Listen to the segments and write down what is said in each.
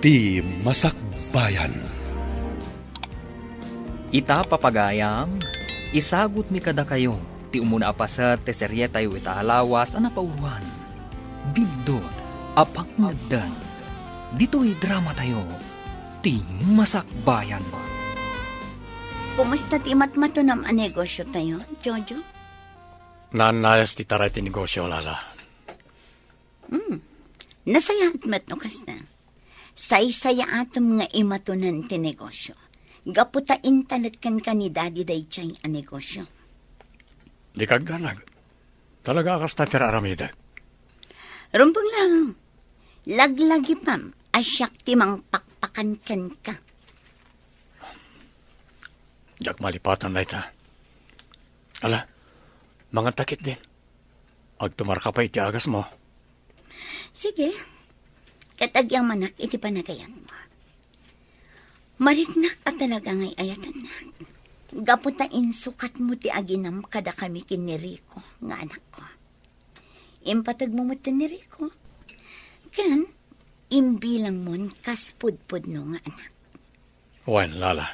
Ti Masakbayan. Ita papagayam, isagot mi kada kayo, ti umuna apasat te serye tayo ita halawas anapauluan. Bindod, apang nagdan. Dito'y drama tayo, ti Masakbayan. Kumusta ti matmatunam a negosyo tayo, Jojo? Nanayas ti taray ti negosyo, Lala. Nasayaat mat no kasta. Say-saya atom nga imatunan ti negosyo. Gaputain talagkan ka ni Daddy Daychay a negosyo. Di kag ganag. Talaga akas na tira aramidag. Rumpang lang. Laglagi pam, asyak ti mang pakpakan kan ka. Jak malipatan na ita. Ala, mga takit din. Ag tumarka pa iti agas mo. Sige, katagyang manak iti panagayan mo. Mariknak at talaga ngay ayatan na. Gaputain sukat mo ti aginam kada kami kin ni Rico, nga anak ko. Impatag mo mo ni Rico. Kan, imbilang mon kaspudpud no nga anak. Wan, Lala.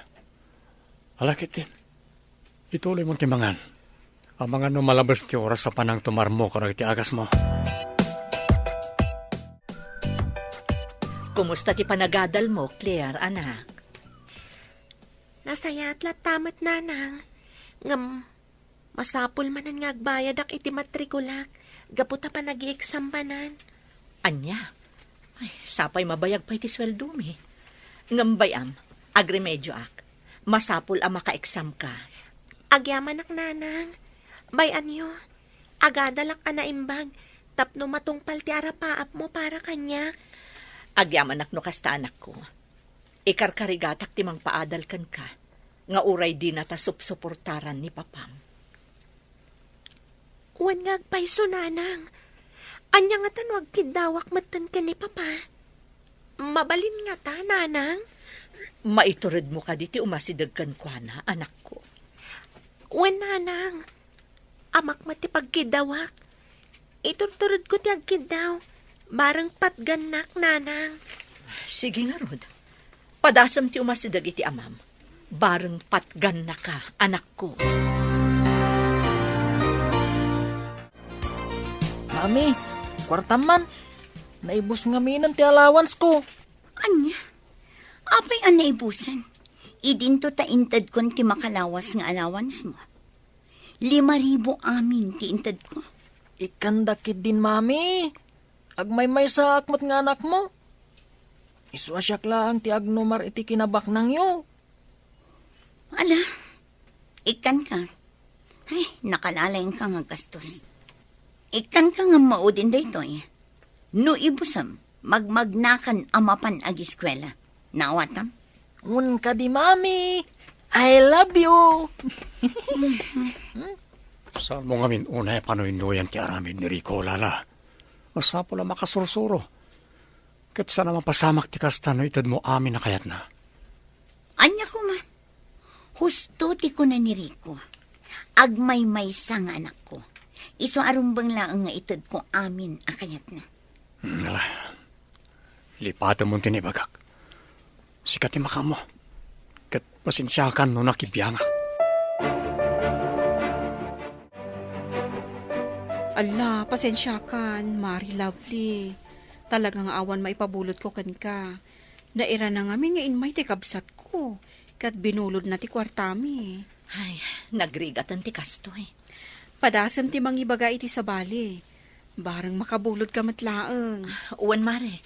Alakit din. Ituloy mong timangan. Ang mga numalabas ti oras sa panang tumarmo karag ti agas mo. Kumusta ti panagadal mo, Claire, anak? Nasayat la tamat nanang. Ngam, masapul manan nga agbayad ak iti matrikulak. Gaputa pa nag-i-exam banan. Anya? Ay, sapay mabayag pa iti sweldo mi. Ngambayam, agremedyo ak. Masapul ang maka-exam ka. Agyaman ak nanang. Bayan nyo. Agadalak ka na imbag. Tapno matungpal ti arapaap mo para kanya. Agyaman ak no kasta anak ko. Ikarkarigatak ti mang paadal kan ka. Nga uray di na ta supsuportaran ni papam. Wan nga agpaiso nanang. Anya nga tanwag kidawak matan ka ni papa. Mabalin nga ta, nanang. Maiturid mo ka diti umasidag kan kwa na, anak ko. Wan nanang. Amak mati pagkidawak. Iturturod ko ti agkidaw. Barang patganak, nanang. Sige nga, Rod. Padasam ti umasidag iti amam. Barang patgan na ka, anak ko. Mami, kwartaman. Naibos nga minan ti allowance ko. Anya, apay ang naibusan. Idinto ta intad kon ti makalawas nga allowance mo. 5,000 amin ti intad ko. Ikandakid din, mami. Agmay-may sa akmat nga anak mo. Iswasyak lang ti agnomar iti kinabak nang yo. Ala, ikan ka. Ay, nakalalayang ka nga gastos. Ikan ka nga maudin dayto eh. No ibusam, magmagnakan amapan ag-eskwela. Nawatam? Un ka di, mami. I love you. Saan mo ngamin unay panuinduyan ti aramid ni Rico, Lala? Masapo lang makasursuro. Kat sana mapasamak ti kastano itad mo amin na kayat na. Anya ko man. Husto ti ko na ni Rico. Agmay-may sa nga anak ko. Iso arumbang lang nga itad ko amin akayat na. Ala, lipatan mo tinibagak. Sikat ti maka mo. Kat pasensyakan no nakibiyanga. Ala, pasensya kan, Mari Lovely. Talagang awan maipabulot ko kan ka. Naira na nga nga inmay ti kabsat ko. Kat binulod na ti kwartami. Ay, nagrigatan ti kastoy. Padasam ti mangibaga iti sabali. Barang makabulod ka matlaeng. Uwan, Mare.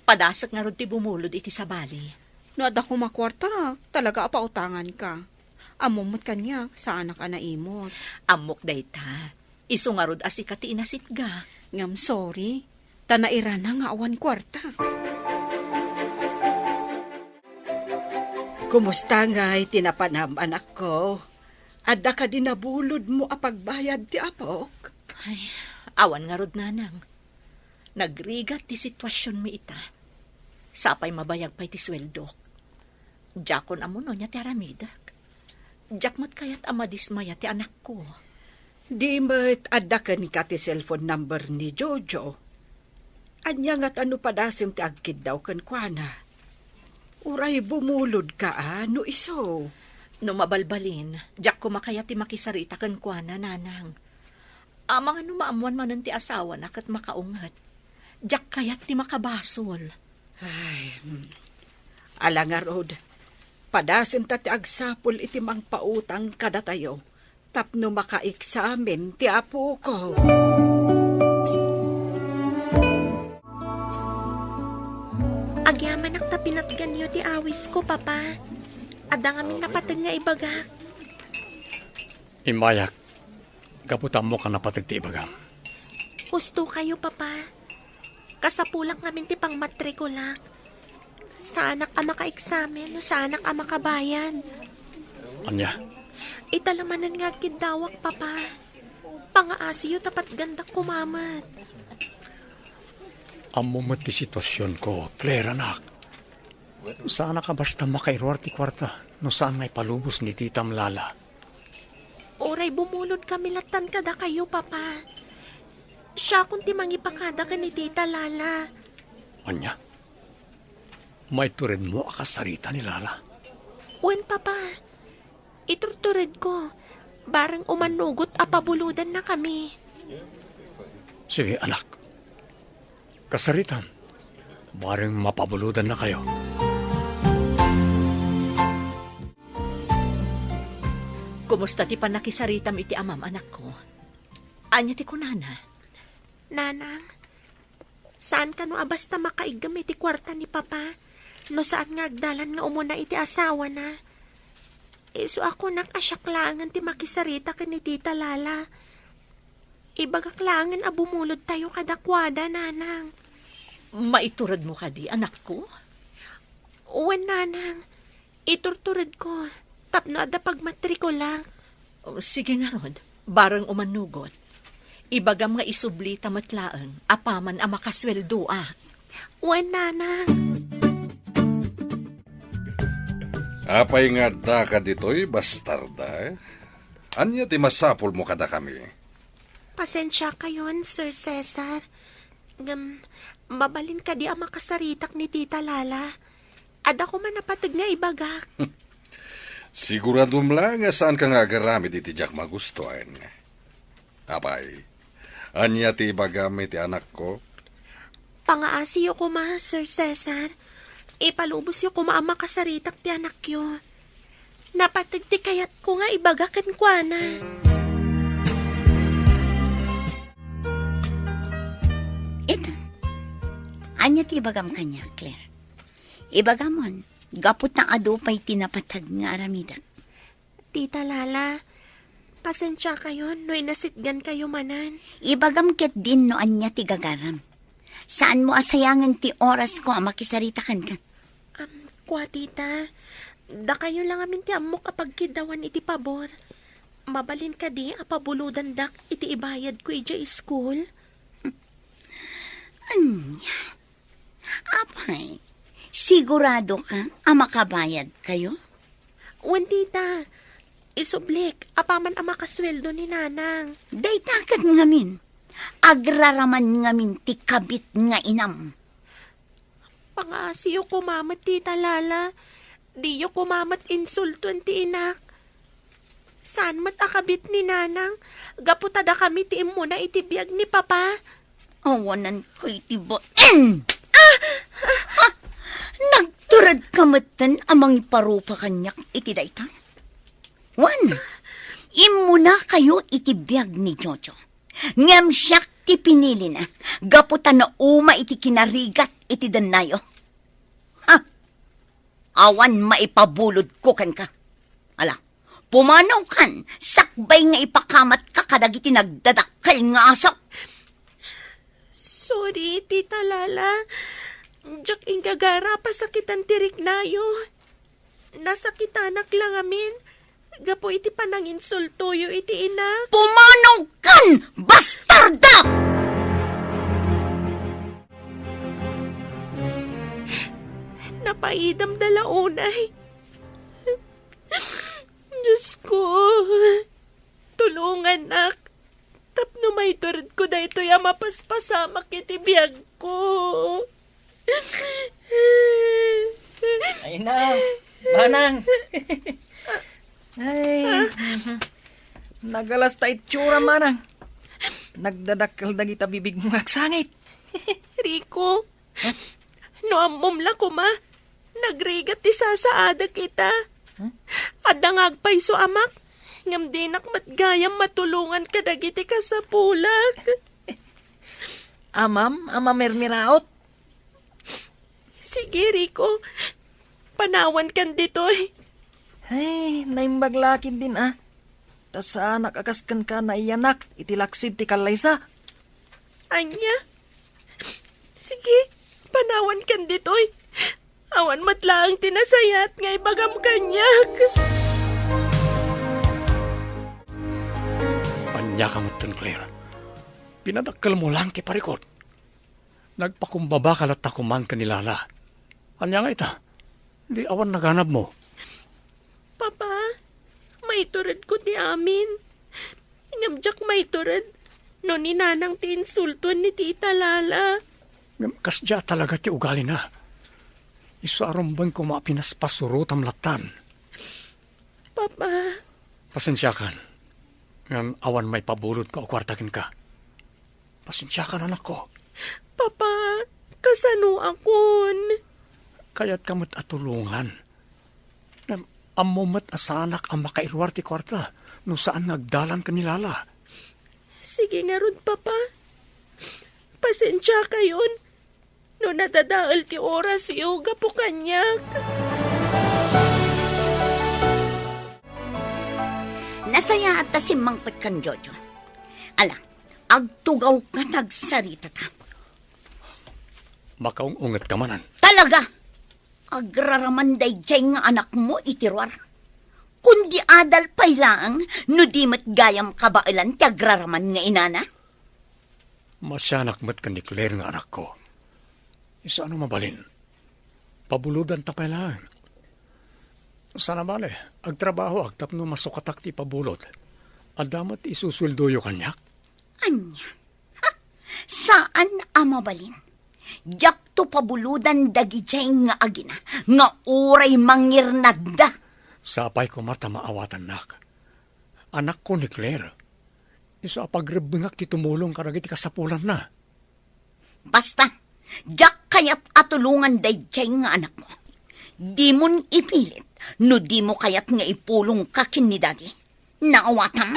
Padasak nga ron ti bumulod iti sabali. No ada ko makwarta, talaga apautangan ka. Amumot kanya, sa anak ana imot. Amok dayta. Isu nga rod asikati inasitga. Ngam sorry, tanaira na nga awan kwarta. Kumusta nga'y tinapanam, anak ko? Adda ka din nabulod mo apagbayad ti apok? Ay, awan nga rod nanang. Nagrigat ti sitwasyon mi ita. Sapay mabayag pa iti sweldok. Jakon amuno niya ti aramidak. Jakmat kayat amadismaya ti anak ko. Di mo't adda ka ni ka ti cellphone number ni Jojo. Anya nga't ano padasim ti agkid daw kan kwa na. Uray bumulod ka no iso. No mabalbalin, jak ko makaya ti makisarita kan kwa na nanang. Amang ano maamuan manan ti asawa na kat makaungat. Jak kayat ti makabasol. Alangarod, padasim ta ti agsapol iti mang pautang kada tayo. Tapno makaiksamin ti apo ko. Agyaman ak tapinatgan niyo ti awis ko, papa. Adang aming napatag nga ibaga. Imayak, gaputan mo ka napatag ti ibagam. Gusto kayo, papa. Kasapulak namin ti pang matrikulak. Sa anak ka maka-examen, sa anak ka makabayan. Anya, Italamanan nga kidawak, papa. Pangaasiyo tapat ganda kumamat. amo mo ti sitwasyon ko, Claire anak. Sana ka basta makairwar ti kwarta, no saan may palubos ni Titam Lala. Oray bumulod kami latan kada kayo, papa. Siya kung ti mangipakada ka ni Tita Lala. Anya, may turid mo akasarita ni Lala. Wen, papa. Iturturid ko. Barang umanugot apabuludan na kami. Sige anak, kasaritan, bareng mapabuludan na kayo. Kumusta ti panakisaritam iti amam anak ko? Anya ti kunana? Nanang, saan ka no abasta makaigam iti kwarta ni papa? No saan nga agdalan nga umuna iti asawa na? Iso ako nakasyaklangan ti makisarita ka ni Tita Lala. Ibagaklangan abumulod tayo kadakwada, nanang. Maiturad mo ka di, anak ko? Uwan, nanang. Iturturad ko. Tapno ada pagmatrikula. O, sige nga rod, barang umanugot. Ibagam nga isubli tamatlaang, apaman ang makasweldo Uwan, nanang. Apay nga da ka dito'y bastarda. Anya ti masapol mo kada kami. Pasensya kayon, Sir Cesar. Mabalin ka di ang makasaritak ni Tita Lala. Ada ko man napatag nga ibagak. Siguradum lang nga saan ka nga agaramid iti jak magustuhan. Apay, anya ti ibagami ti anak ko? Pangaasiyo ko ma, Sir Cesar. Ipalubos yo ko ma ang makasaritak ti anak yo. Napatag ti kayat ko nga ibagakan kwa na. Ito. Anya ti ibagam kanya, Claire. Ibagamon, gapot na adupay tinapatag nga aramidak. Tita Lala, pasensya kayo no inasitgan kayo manan. Ibagam ket din no anya ti gagaram. Saan mo asayangan ti oras ko ang makisaritakan ka? Kwa tita, da kayo lang amin ti amok kapag kidawan iti pabor. Mabalin ka di apabuludan dak iti ibayad ko ija school. Anya? Apay, sigurado ka ang makabayad kayo? Wan tita, isublik, apaman ang makasweldo ni nanang. Daytakat ngamin. Agraraman ngamin ti kabit nga inam. Pangasiyo kumamat, Tita Lala. Di yo kumamat insulton ti inak. Saan mat akabit ni nanang? Gaputada kami ti muna itibiyag ni papa. Awanan ko itibo. Nagturad kamatan amang iparupa kanyak iti dayta. Wan, imuna kayo itibiyag ni Jojo. Ngam siyak ti pinili na. Gaputan na uma iti kinarigat iti danayo. Ha? Awan maipabulod ko kan ka. Ala, pumanaw kan, sakbay nga ipakamat ka kadag iti nagdadakkel nga aso. Sorry, Tita Lala. Diyak ingagara pa sakitan tirik nayo. Nasakitanak lang amin. Gapo iti pananginsultoyo iti ina. Pumanaw kan, bastarda! Napaidam dalaunay. Diyos ko. Tulungan, nak. Tapno may turad ko da ito yung mapaspasamak iti biyag ko. Ina, manang. Ay, nagalas ta itsura, manang. Nagdadakkel dagita bibig mo agsangit. Rico, no amumla ko ma, nagrigat ti sasaada kita. Adangag pa'y so amak, ngam dinak matgayam matulungan ka dagiti ka sa pulag. Amam mermiraot. Sige, Rico, panawan kan ditoy. Ay, naimbaglakin din ah. Tas anak akaskan ka na iyanak, itilaksid ti kalaysa. Anya? Sige, panawan kan ditoy. Awan matlaang tinasayat ngay bagam kanyak. Anya ka mo't Claire. Pinadakkel mo lang ti parikot. Nagpakumbaba ka lat takuman kanilala. Anya nga ita, di awan naganap mo. Papa, may turad ko ti amin. Ingamjak may turad. No ni nanang ti insultuan ni Tita Lala. Kasya talaga ti ugali na. Isarumbang ko mapinaspasurutam latan. Papa, Pasensya kan. Ngam awan may pabulod ka o kwartakin ka. Pasensya kan anak ko. Papa, kasano akon? Kaya't kamot atulungan. Ngam amumat asanak ang makairwar ti kwarta no saan nagdalan kanilala. Sige nga ron, Papa. Pasensya kayon. No nadadaal ti oras yoga po kanyak. Nasaya at simangpat kan Jojo. Ala, agtugaw ka nagsarita ta. Makaungungat ka manan. Talaga! Agraramanday jay nga anak mo itirwar. Kundi adal pay lang, no di mat gayam kabailan ti agraraman nga inana. Masyanak mat ka ni Claire nga anak ko. Isa ano mabalin? Pabuludan ta pay lang. Sana bale, agtrabaho agtapno masukatak ti pabulod. Adamat isusweldoyo kanyak. Anya? Ha? Saan amabalin? Jak to pabuludan dagi jay nga agina, nga uray mangirnagda. Sapay ko mata maawatan nak. Anak ko ni Claire. Isa pagrebengak ti tumulong karagiti kasapulan na. Basta, jak kayat atulungan day jay nga anak mo. Di mon ipilit, no di mo kayat nga ipulong ka kin ni daddy. Naawatan?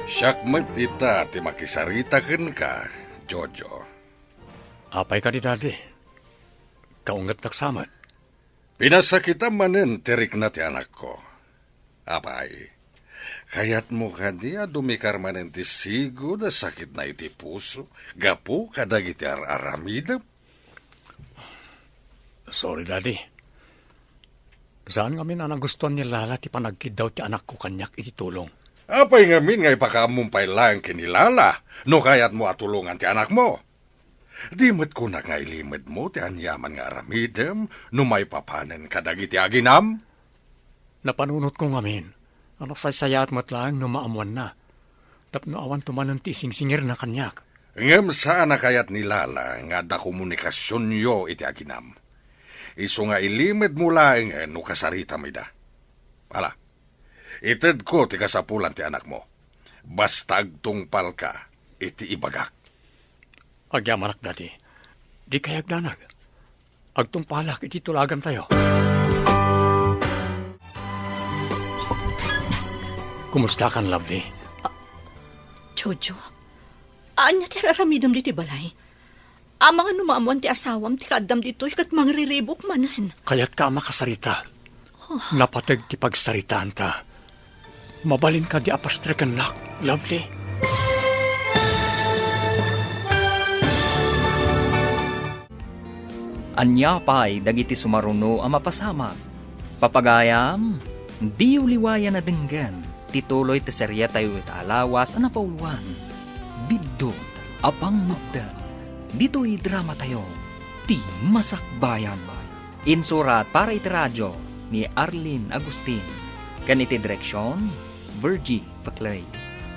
Siyakmat ita ti makisaritaken ka, Jojo. Apay ka di dati. Kaungat naksaman. Pinasakita manen tirik na ti anak ko. Apay, kayat mo ka diya dumikar manen ti sigo da sakit na iti puso, gapu kadagiti aramidam. Sorry, Daddy. Saan ngamin ang gustuhan ni Lala ti panagkid daw ti anak ko kanyak iti tulong? Apay ngamin ngay pakamumpay lang kinilala, no kayat mo atulungan ti anak mo. Di mo't kunak nga ilimid mo ti anyaman nga aramidam, no may papanen kadagiti aginam. Napanunot ko ngamin. Ang nasaysayat mo't lang no maamuan na. Tapno awan tumanan ti singsingir na kanyak. Ngam saan na kayat nilala nga da komunikasyon yo iti aginam. Iso nga ilimid mo lang no kasarita mo da. Ala, ited ko ti kasapulan ti anak mo. Basta agtungpal ka, iti ibagak. Agyamanak, Daddy. Di kayag danag. Agtungpalak iti tulagan tayo. Kumusta kan, lovely? Jojo, anya ti raramidam diti balay? Amang numaamuan ti asawam ti kaadam dito kat mangriribok manan. Kaya't ka makasarita. Napatag ti pagsaritaan ta. Mabalin ka di apastrekan nak, lovely. Anya pa'y dagiti sumaruno ang mapasamag. Papagayam, di uliwayan na denggan. Tituloy ti serya tayo alawas ang napauluan. Biddo, apang mugdan. Dito'y drama tayo, ti Masakbayan. Insurat para iti radyo ni Arlene Agustin. Ganiti direksyon, Virgie Paclay.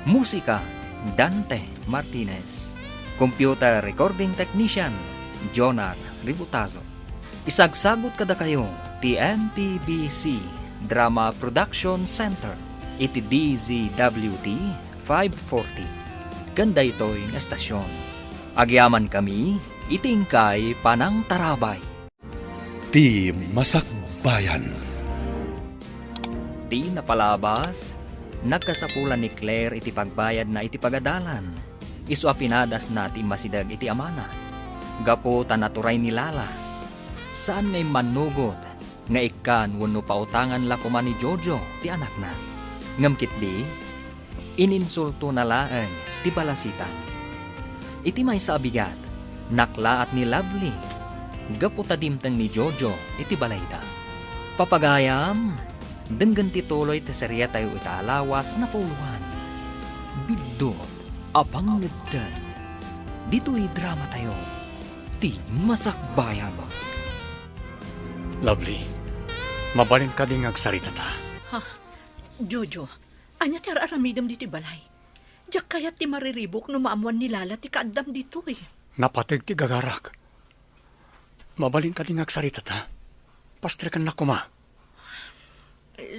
Musika, Dante Martinez. Computer recording technician, Jonar Ributazo. Isagsagot kada kayo ti MPBC Drama Production Center iti DZWT 540. Ganda ito'y estasyon. Agyaman kami itingkay Panang Tarabay. Ti Masakbayan. Ti napalabas, nagkasapulan ni Claire iti pagbayad na iti pagadalan. Isu apinadas na ti masidag iti amana. Gapo tanaturay ni Lala. Saan ngay manugot nga ikan wano pautangan lakuman ni Jojo ti anak na. Ngamkit di, ininsulto na laeng ti balasitan. Iti may saabigat, naklaat ni Lovely. Gapo tadimtang ni Jojo iti balayda. Papagayam, denggan ti tuloy ti serya tayo italawas na pauluan. Bidot, apang ngeddan. Dito'y drama tayo. Ti Masakbayan. Lovely, mabalin ka din agsarita ta. Ha? Jojo, anya ti aramidam diti balay. Diyak kayat ti mariribok no maamuan ni Lala ti kaadam dito eh. Napateg ti gagarak. Mabalin ka din agsarita ta. Pastre kan na kuma.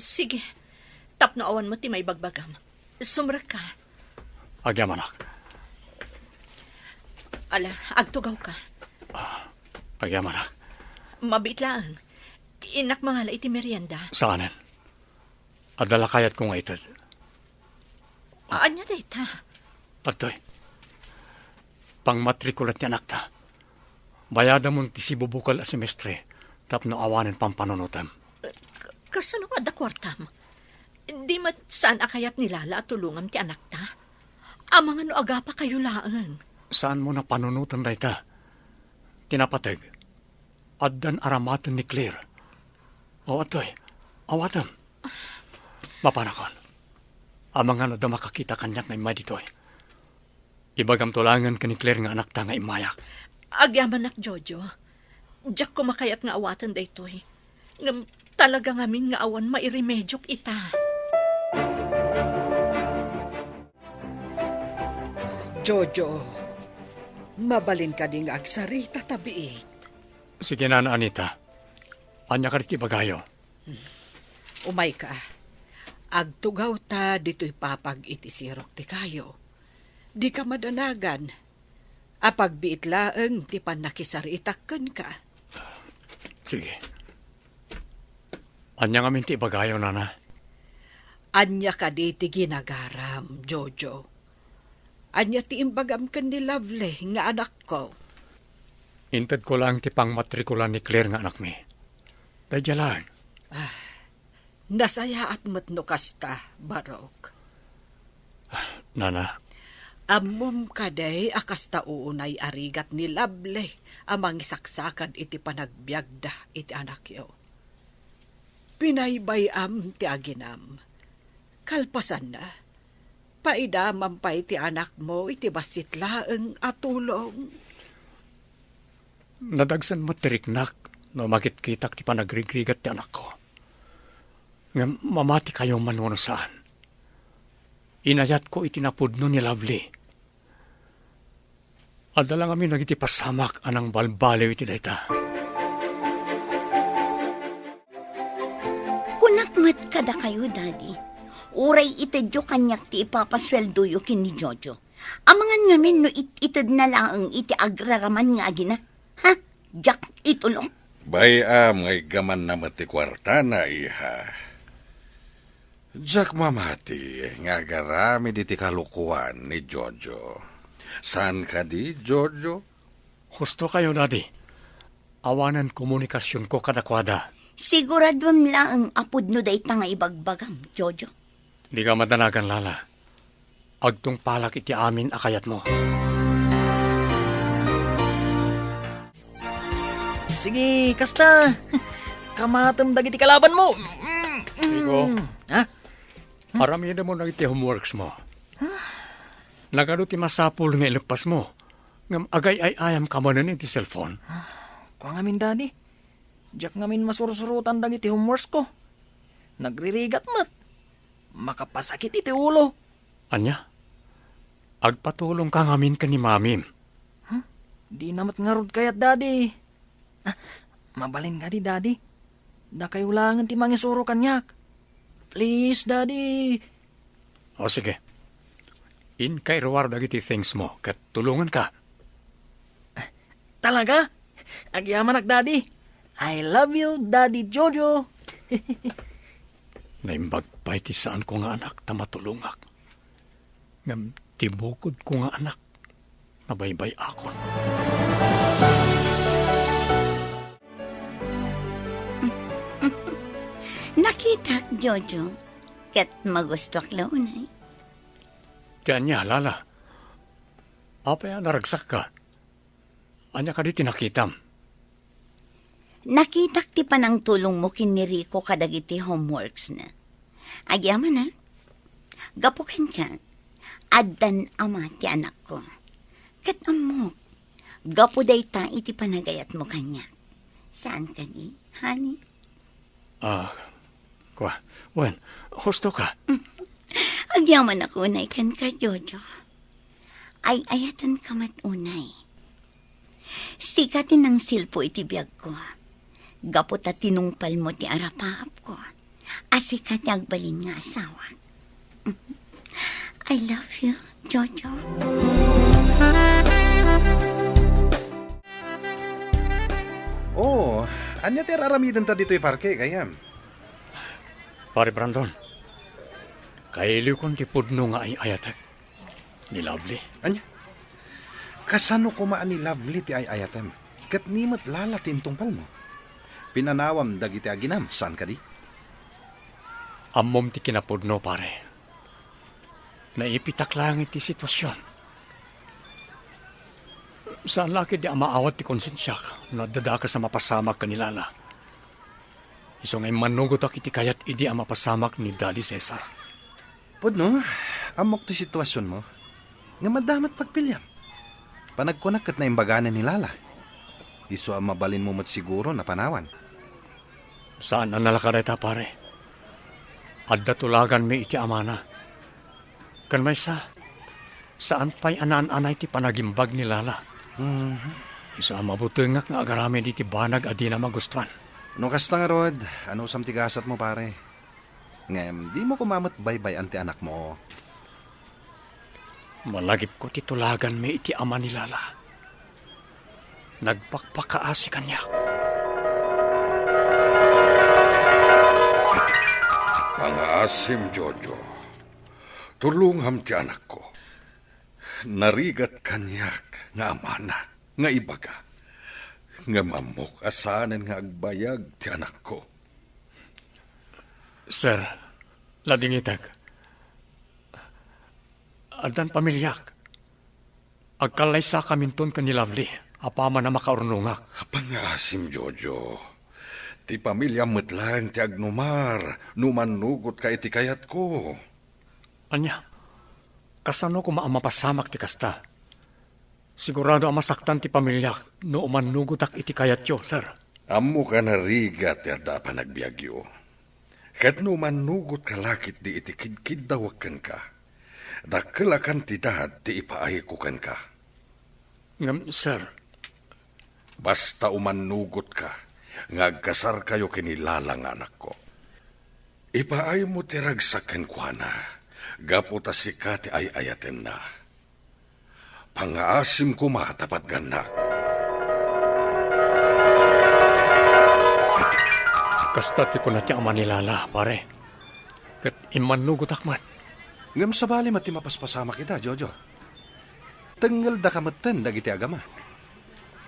Sige, tapno awan mo ti may bagbagam. Sumra ka. Agyamanak. Ala, agtugaw ka. Agyamanak. Mabit lang. Inak mga iti merienda. Saanen? Adala kayat ko nga itad. Anya data? Pagtoy. Pangmatrikulat ni anak ta. Bayada mo ti sibubukal a semestre. Tapno awanen pampanonotam. Kasano nga da kwartam? Di mat saan akayat ni Lala at tulungam ti anak ta? Amang ano aga pa kayo laan. Saan mo na panunutan na ita? Tinapateg. Addan aramatan ni Claire. O atoy, awatam. Mapanakon. Amang ano da makakita kanyak na imay ditoy. Ibagam tulangan ka ni Claire nga anak ta nga imayak. Agyaman nak Jojo. Diyak kumakayat nga awatan da itoy. Ngam talaga ngamin nga awan mairimedyok ita. Jojo, mabalin ka ding agsarita tabiit. Sige na Anita. Anya ka rin bagayo. Umay ka. Agtugaw ta dito'y papag iti sirok ti kayo. Di ka madanagan. Apagbiit laeng ti panakisaritakken ka. Sige. Anya nga minti bagayo, nana. Anya ka di ti ginagaram, Jojo. Anya ti imbagam ken ni Lovely nga anak ko. Inted ko lang ti pangmatrikulan ni Claire nga anak mi. Dadya lang. Nasaya at matno kasta, Barok. Nana, Amom kaday akasta uunay arigat ni Lovely amang isaksakan iti panagbiagda iti anak yo. Pinaybayam ti aginam. Kalpasan na. Paidamam pa iti anak mo iti basit laeng atulong. nadagsan matiriknak no makitkitak ti panagrigrigat ti anak ko. Nga mamati kayo manwano saan. Inayat ko itinapudno ni Lovely. Adala kami nagiti pasamak anang balbaliw iti dayta. Kunakmat kada kayo, Daddy. Uray itadyo kanyak ti ipapasweldo yu kini Jojo. Amangan ngamin no itad na lang iti agraraman nga agina. Ha? Jack itulong. Bayam ngay gaman na mati kwarta na iha. Jack mamati nga garami di ti kalukuan ni Jojo. San ka di, Jojo? Husto kayo, Daddy. Awanan komunikasyon ko kadakwada. Siguradwam lang ang apod no dayta nga ibagbagam, Jojo. Di ka madanagan, Lala. Agtong palak iti amin akayat mo. Sige, kasta. Kamatam dagiti kalaban mo. Rico, Ha? aramida mo na iti homeworks mo. Nagano ti masapul nga ilagpas mo. Ngam agay ay ayam kamanan iti cellphone. Kung ngamin, Daddy. Diyak ngamin masursurutan dagiti homeworks ko. Nagririgat mat. Makapasakit iti ulo. Anya? Agpatulong ka ngamin ka ni Mamim. Di namat ngarod kayat, Daddy. Mabalin ka di, Daddy. Da kayo langan ti mangisuro kanyak. Please, Daddy. O sige. In kay reward dagiti things mo, kat tulungan ka. Talaga? Agyaman Daddy. I love you, Daddy Jojo. Naimbag pa'y ti saan ko nga anak ta matulungak. Ngam tibukod ko nga anak na baybay akon. Nakita, Jojo. Kat magusto ak launay. Tiyan niya, Lala. Apaya naragsak ka. Anya ka di tinakitam. Nakitak ti panang tulong mo kin ni Rico kadagiti homeworks na. Agyaman na. Gapukin ka. Addan ama ti anak ko. Kat amok. Gapo day ta iti panagayat mo kanya. Saan ka ni, honey? Wen, husto ka. Agyaman ako unay kan ka, Jojo. Ay ayatan ka unay. Sikatin ng silpo iti biyag ko. Gapot at tinungpal mo ti arapaap ko. Asikat nagbalin nga asawa. I love you, Jojo. Oh, anya ti aramidan ta dito'y parke, kayam. Pare Brandon, kailiw kong tipudno nga ay ayatak. Ni Lovely. Anya? Kasano kumaan ni Lovely ti ay ayatem? Kat nimat lala tintungpal mo. Pinanawam dagiti aginam, saan ka di? Ammom ti kinapudno, pare. Naipitak lang iti sitwasyon. Saan laki di amaawat ti konsensyak na dadaka sa mapasamak kanilala. Iso ngay manugot ak iti kayat idi ang mapasamak ni Daddy Cesar. Pudno, amok ti sitwasyon mo. Nga madamat pagpilyam. Panagkunak na imbaganan ni Lala. Iso ang mabalin mo siguro na panawan. Saan ang nalakareta, pare? Adda tulagan mi iti amana. Kan may saan pa'y anaan-anay ti panagimbag ni Lala. Iso ang mabutungak nga agarami di ti banag adi na magustuhan. No kasta nga Rod, ano sam tigasat mo pare? Ngem, di mo kumamot baybay anti anak mo. Malagip ko ti tulagan mi iti ama ni Lala. Nagpakpakaasi kanya. Pangaasim, Jojo. Tulungham ti anak ko. Narigat kanyak nga amana, nga ibaga. Nga mamok asanan nga agbayag ti anak ko. Sir, ladingitag. Adan pamilyak. Agkalaysa kaminton ka ni Lovely. Apama na makaurnungak. Pangaasim, Jojo. Ti pamilya metlang ti agnumar. Numanugot ka iti kayat ko. Anya, kasano ko maamapasamak ti kasta? Sigurado ang masaktan ti pamilyak no umanugutak iti kayat yo, sir. Amo ka narigat ti adda pa nagbiagyo. Kat numanugot ka lakit di iti kidkid dawakan ka. Dakalakan ti dahad ti ipaayikukan ka. Ngam, sir. Basta umanugot ka, ngagkasar kayo kinilalang anak ko. Ipaay mo ti ragsakan kwa na, gaputa si ka ti ay ayaten na. Pangaasim ko matapat ganak. Kasta ti ko na ti ama ni Lala, pare. Kat imanugot akman. Ngam sabali mati mapaspasama kita, Jojo. Tenggal da kameten dagiti agama.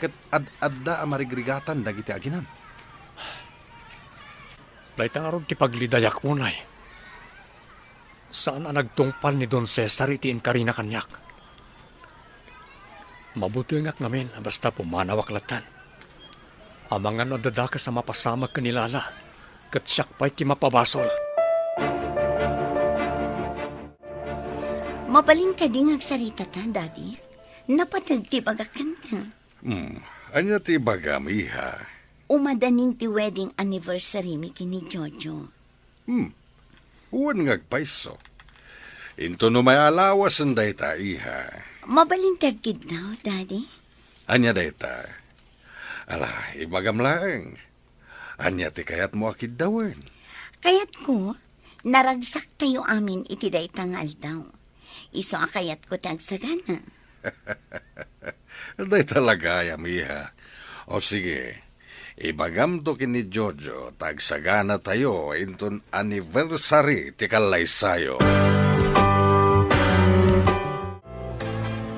Kat ad-adda amarigrigatan dagiti aginam. Laitang arog ti paglidayak munay. Saan ang nagtungpal ni Don Cesar iti inkarina kanyak? Mabuti ngak ngamin basta pumanawaklatan. Amangan nadadaka sa mapasamag kanilala. Kat siyak pa'y ti mapabasol. Mabalin ka di ngagsarita ta, Daddy. Napatagtibagakan ka. Anya ti bagami ha? Umadanin ti wedding anniversary mi kini Jojo. Uwan ngagpaiso. Into no may alawas ang day ta iha. Mabalin tagkid daw, Daddy. Anya dayta. Ala, ibagam laeng. Anya ti kayat mo akid dawen. Kayat ko, naragsak tayo amin iti daytang aldaw. Iso akayat ko tagsagana. Day talaga, yamiha. O sige, ibagam to kini Jojo, tagsagana tayo inton anniversary ti kalaysayo.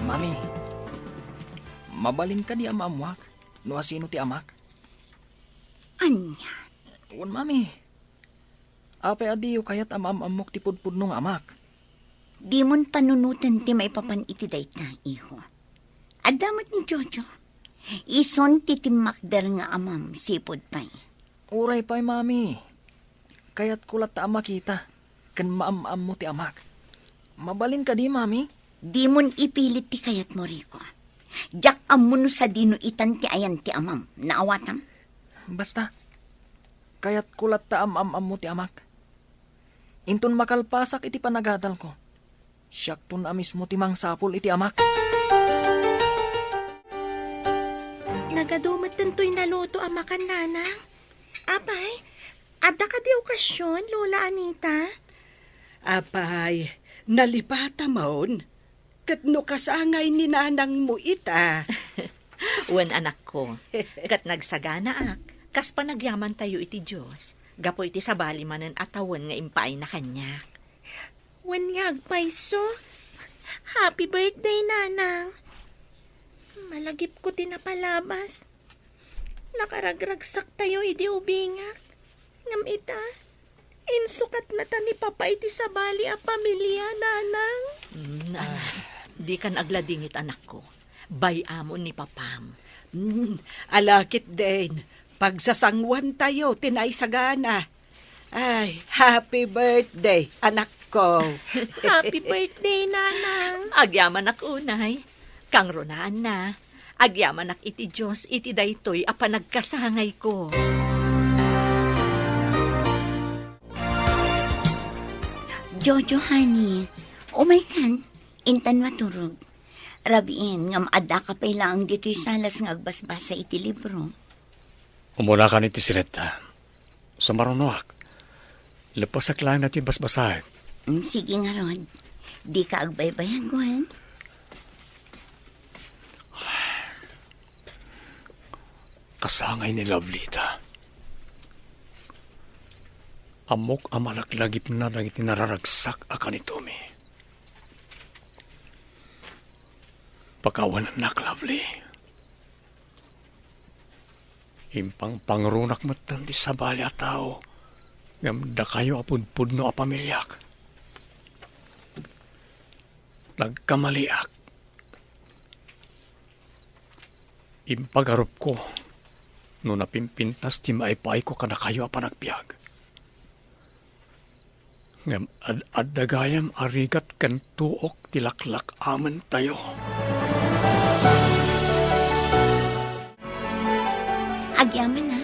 Mami, mabalin ka di amamwak. No asino ti amak? Anya, Uwan, mami. Apay adiyo kayat amamok ti pudpudnong amak. di mon panunutan ti may papan iti dayta, iho. Adamat ni Jojo. Ison ti timakder nga amam, sipod pa'y. Uray pa'y, mami. Kayat kulat ta amak kita. Kan maam mo ti amak. Mabalin ka di, mami. Di mon ipilit ti kayat mo, Rico. Jak amuno sa dino itan ti ayan ti amam. Naawatam? Basta. Kayat kulat ta am mo ti amak. Inton makalpasak iti panagadal ko. Siyak tun amis mo ti mangsapol iti amak. Nagadumat tanto'y naluto ang makanana. Apay, adda ka di okasyon, Lola Anita? Apay, nalipata maon. Kat no kasangay ni nanang mo ita. Wen anak ko, kat nagsagana ak, kas panagyaman tayo iti Diyos. Gapo iti sabali manen atawan nga impay na kanya. Wen nga agpayso. Happy birthday, nanang. Malagip ko tinapalabas. Nakaragragsak tayo iti ubingak. Ngam ita, insukat mata ni papa iti sabali a pamilya, nanang. Anak, di kan agladingit anak ko. Bayamon ni papam. Alakit din. Pagsasangwan tayo, tinaysagana. Ay, happy birthday, anak ko. Happy birthday, nanang. Agyaman ak unay. Kang runaan na. Agyaman ak iti Diyos, iti daytoy a panagkasangay ko. Jojo, honey. Kan, intan maturog. Rabiin, ngam adda ka pa'y lang dito'y salas nga agbasbasa iti libro. Umuna ka niti sireta. Sa marunuak. Lepasak lang natin basbasahin. Sige nga, Rod. Di ka agbaybayan, Gwen. Kasangay ni Lovelita. Amok amalaklagip na dagiti nararagsak akan itumi. Pakawan anak, Lovely. Impang pangrunak matan di sabali a tao. Ngamda kayo apudpud no a pamilyak. Nagkamaliak. Impagarup ko. No napimpintas ti maipay ko kada kayo a panagpiag. Ngam ad-adagayam arigat kan tuok tilaklak aman tayo. Agyaman na.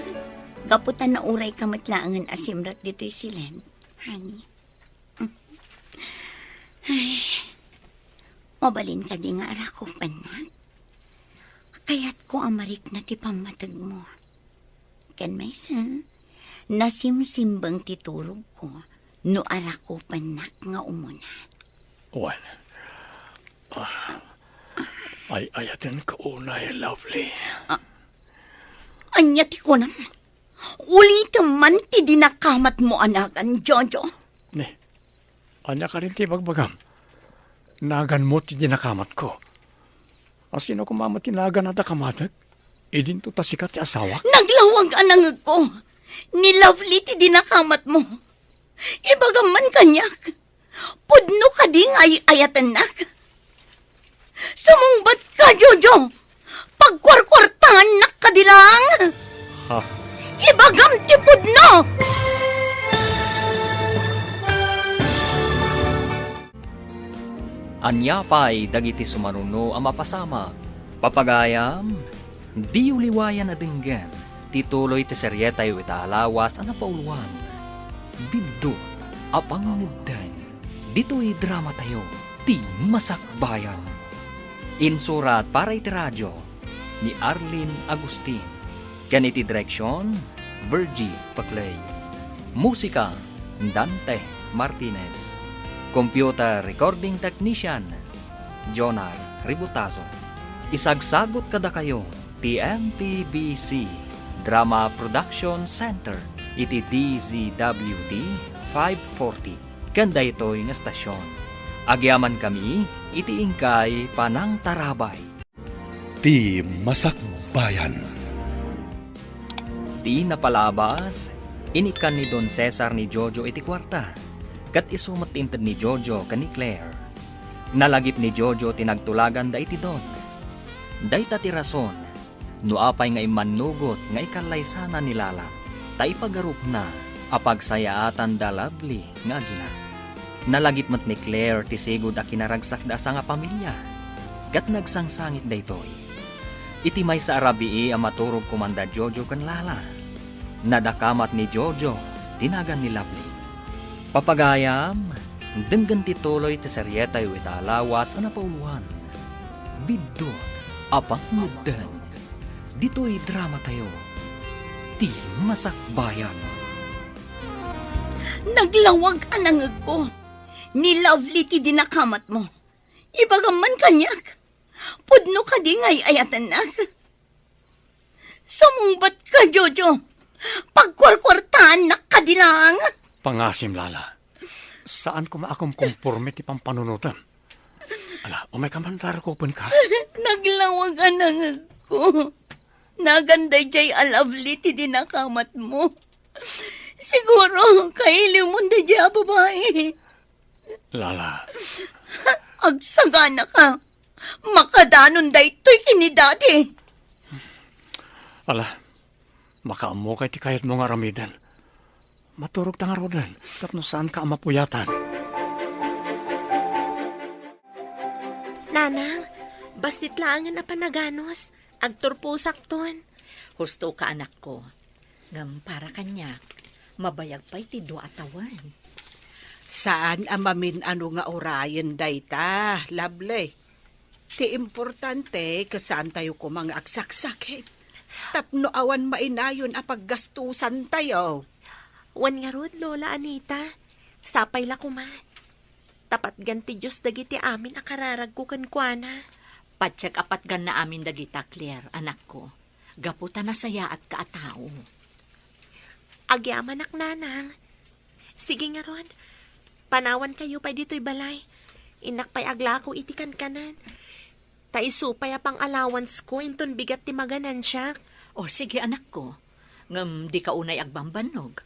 Gaputan na uray kamatlaangan asimrat dito'y silen. Honey. Ay, mabalin ka di nga arakupan na. Kaya't ko amarik na ti pamatag mo. Kan may sa, nasimsimbang titulog ko, no arakupan na nga umuna. Wan. Ay ayatin ka unay, Lovely. Anya ti ko naman. Ulit man ti dinakamat mo anakan, Jojo. Ne, anya ka rin ti bagbagam. Nagan mo ti dinakamat ko. Asino kumamat ti nagan at akamatag? Idin to tasikat ti asawak? Naglawag anang ko. Ni Lovely ti dinakamat mo. Ibagaman kanyak. Pudno ka ding ayatan nak. Sumungbat ka, Jojo. Pagkwarkwartahan nak ka dilang. Ha? Ibagam ti pudno. Anya pa'y dagiti sumaruno ang mapasama. Papagayam, di uliwayan na dinggan. Tituloy ti seryetayo italawas ang napauluan. Bindot, apang nagdan. Dito'y drama tayo, ti masakbayan. Insurat para iti radyo, ni Arlene Agustin. Ganiti direksyon, Virgie Paclay. Musika, Dante Martinez. Computer Recording Technician, Jonar Ributazo. Isagsagot kada kayo, TMPBC Drama Production Center, iti DZWD 540. Kanda ito'y nga stasyon. Agyaman kami, iti ingkay Panang Tarabay. Ti Masakbayan. Di napalabas, inikan ni Don Cesar ni Jojo iti kwarta. Kat isumat tinted ni Jojo kani Claire. Nalagip ni Jojo tinagtulagan da iti Don. Day ti rason, nuapay nga imanugot nga ikalay sana ni Lala. Tay pagarup na, apagsayaatan da Lovely nga gina. Nalagip mat ni Claire ti sigod a kinaragsak da sa nga pamilya. Kat nagsangsangit da itoy. Iti may sa arabii a maturog kumanda Jojo kan Lala. Nadakamat ni Jojo, tinagan ni Lovely. Papagayam, denggan tituloy ti seryeta yu italawas a napauluhan. Bidot, apang mudan. Dito'y drama tayo. Ti Masakbayan. Naglawag anang ko. Ni Lovely ti dinakamat mo. Ibagaman kanyak. Pudno ka di ngay ayatan na. Sumungbat ka, Jojo. Pagkwarkwartaan na kadilang. Pangasim, Lala. Saan ko maakom kumporme ti pampanunutan? Ala, umay kamantar ko pun ka. Naglawag anang ko. Naganday jay a Lovely ti dinakamat mo. Siguro, kailiw mo na jay babae. Lala, Agsagana ka. Makadanon da ito'y kinidati. ala, makaamo kay ti kayat mo nga ramidan. Maturog ta nga rodan, tapno saan ka amapuyatan? Nanang, bastit lang na panaganos. Agturpusak ton. Husto ka anak ko. Ngam para kanyak, mabayag pa'y ti do atawan. Saan amamin ano nga orayan dayta, Lovely? Ti importante kasaan tayo ko mga agsaksakit. Tapno awan mainayon a paggastusan tayo. Wan nga rod, Lola Anita. Sapay la kuma. Tapat ganti Diyos dagiti amin akararag ko kankwana. Patsag apat gan na amin dagita, Claire, anak ko. Gaputa na saya at kaatao. Agyaman ak nanang. Sige nga rod. Panawan kayo pa dito'y balay. Inak pa'y agla ko itikan kanan. Taisupay apang allowance ko inton bigat ti maganan siya. O sige anak ko, ngam di ka unay agbambanog.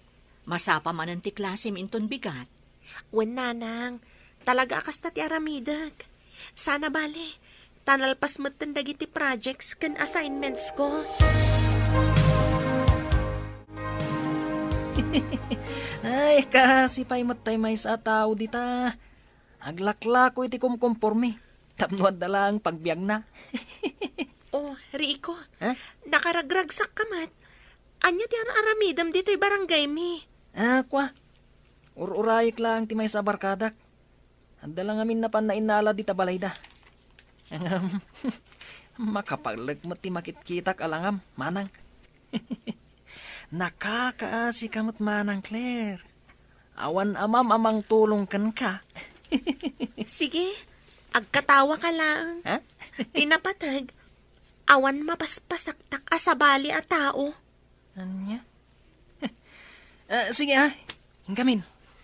Masapa man ti klase minton bigat. Wen nanang, talaga akas ti aramidag. Sana bale, tanalpas matan dagiti projects kan assignments ko. Ay, kasi pa'y matay may sa tao dita. Aglakla ko iti kumkumporme. Tapnuad na lang pagbiag na. Oh, Rico, Ha? nakaragragsak ka mat. Anya ti aramidam dito'y barangay mi. Kwa. Ururayik lang ti may sa barkadak. Handa lang amin na panainala di tabalay da. Makapaglag mo ti makitkitak alangam, manang. Nakakaasi kamot manang, Claire. Awan amang tulong kan ka. Sige, agkatawa ka lang. Ha? Tinapatag, awan mapaspasaktak asabali a tao. Anya? Sige ha, hingkamin.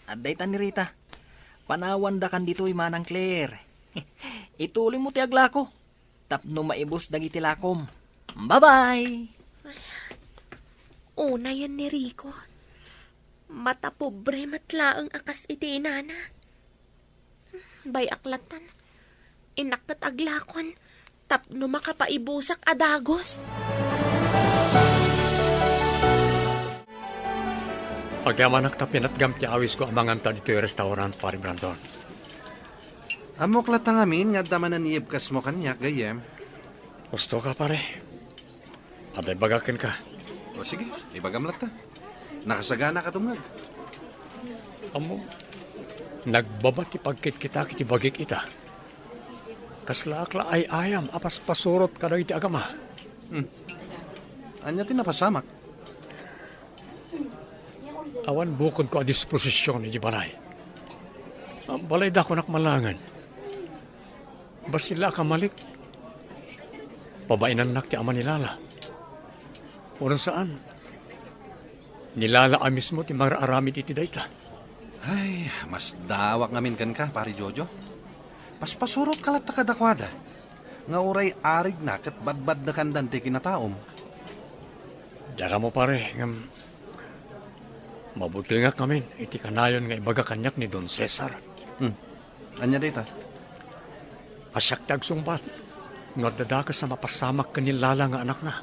Aday ta ni Rita. Panawan da kan dito'y manang Claire. Ituloy mo ti agla ko. Tapno maibos dagiti lakom. Bye-bye! Una yan ni Rico. Mata pobre matlaang akas iti inana. Bay aklatan. Inakot aglakon. Tapno makapaibusak adagos. Agyaman ak tapin at gamti awis ko amangan ta dito'y restaurant, pari Brandon. Amok latang amin, nga daman na niyib kas mo kanyak, gayem. Gusto ka, pare? Aday bagakin ka. O sige, ibagam lata. Nakasagana ka tumag. Amo, nagbabati pagkit kita kiti bagik ita. Kaslakla ay ayam, apas pasurot ka daw iti agama. Anya tinapasamak. Awan bukod ko a disposisyon ni Balay. Balay da ko nakmalangan. Bas sila kamalik. Pabainan nak ti ama nilala. Oran saan? Nilala mismo ti mararamid iti dayta. Ay, mas dawak ngamin kan ka, pari Jojo. Paspasurot kalat ta kadakwada. Nga uray arig na kat badbad na kandan ti kinataom. Diya ka mo pare, mabuti nga kami, iti kanayon nga ibaga kanyak ni Don Cesar. Anya dita? Asyak tagsumbat, nga dadakas sa mapasamak kanilala nga anak na.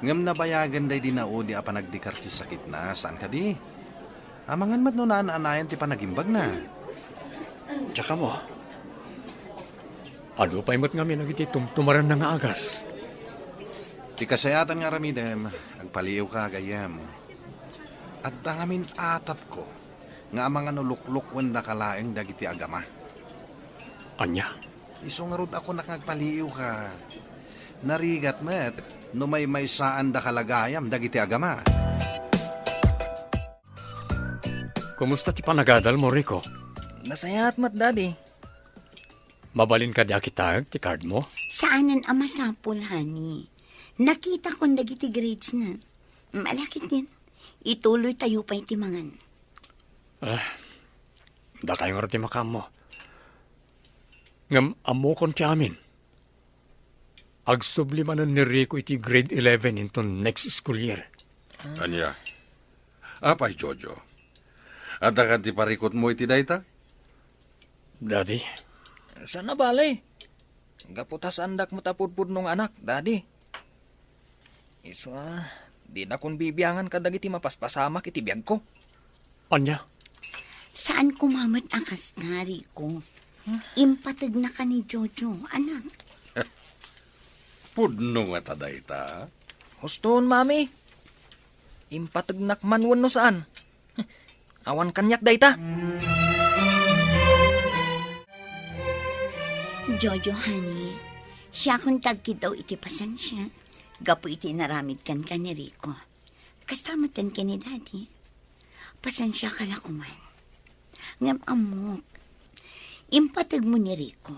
Ngam nabayagan day dinaudi a panagdikar si sakit na, saan ka di? Amangan mat no naan-anayan ti panagimbag na. Diya ka mo, ano pa imot nga nagiti tumtumaran na nga agas. Ti kasayatan nga ramidem, agpaliw ka gayam. At dangamin atap ko, nga mga nulukluk wanda kalaeng dagiti agama. Anya? Isungarod ako nakagpaliw ka. Narigat met, no may saan da kalagayam dagiti agama. Kumusta ti panagadal mo, Rico? Nasayat mat, Daddy. Mabalin ka di akitag ti card mo? Saanan ang masapul, honey? Nakita ko dagiti grades na. Malakit din. Ituloy tayo pa itimangan. Da kayo nga ti makam mo. Ngam amo kon ti amin. Agsublimanan ni Rico iti grade 11 into next school year. Anya? Apay, Jojo. At ka ti parikot mo iti dayta? Daddy, Sana balay. Gaputas andak matapudpud nung anak, Daddy. Iswa, di na kun bibiyangan ka dagiti mapaspasamak iti biyag ko. anya? Saan kumamat akas na, Rico? Impatag na ka ni Jojo, anak. Pudno nga ta dayta. Huston, Mami. Impatagnak manwan no saan. Awan kanyak dayta. Jojo, honey, siya kung tagkid daw iti pasensya. Gapo iti naramid kan ka ni Rico. Kastamatan ka ni Daddy. Pasensya ka la kuman. Ngam amok. Impatag mo ni Rico.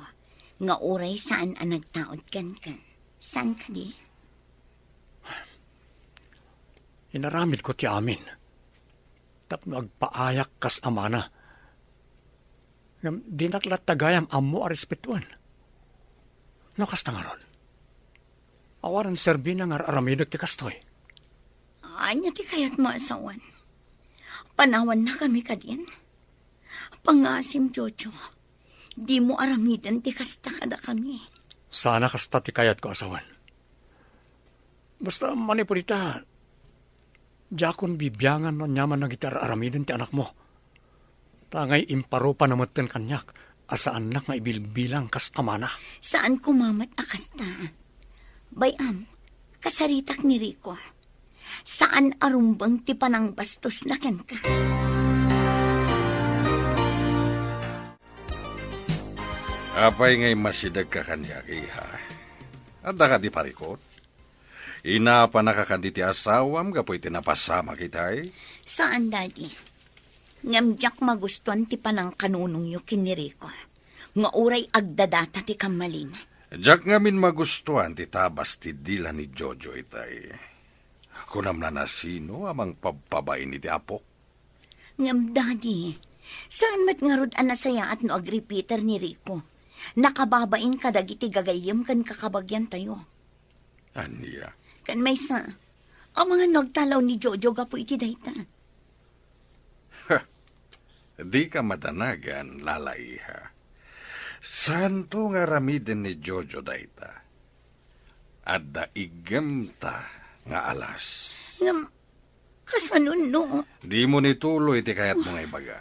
Nga oray saan ang nagtaod kan ka. Saan ka di? Inaramid ko ti amin. Tapno agpaayak kas amana. Ngam di naklat tagayam amo a respetuan. Nakasta nga ron. Awaran serbi na nga aramidag ti kastoy. Anya ti kayat mo asawan. Panawan na kami ka din. Pangasim, Jojo. Di mo aramidan ti kasta kada kami. Sana kasta ti kayat ko asawan. Basta manipurita, jakon bibyangan no nyaman na gitar aramidin ti anak mo. Tangay imparupa na maten kanyak, asa anak nga ibilbilang kas amana. Saan kumamat akasta? Bayam, kasaritak ni Rico. Saan arumbang ti panang bastos na ken ka? Apay ngay masidag ka kanyak, iha. At ka di parikot. Inapa nakakandi ti asawam, kapoy tinapasama kitay. Saan, Daddy? Ngamjak magustuhan ti panang kanunong yu kiniriko. Nga uray agdadata ti kamalina. Diyak ngamin magustuhan ti tabas ti dila ni Jojo itay. Kunam na nasino amang pagpabay ni ti apok. Ngam, Daddy, saan mat ngarod anasaya at no agrepeater ni Rico? Nakababain ka dagiti gagayem kan kakabagyan tayo. Anya? Kan may sa, ang mga nagtalaw ni Jojo gapo iti dayta. Di ka matanagan, lalaiha. Santo nga ramiden ni Jojo dayta. Adda igamta nga alas. Ngam, kasanun no? Di mo nituloy ti kayat mga ibaga.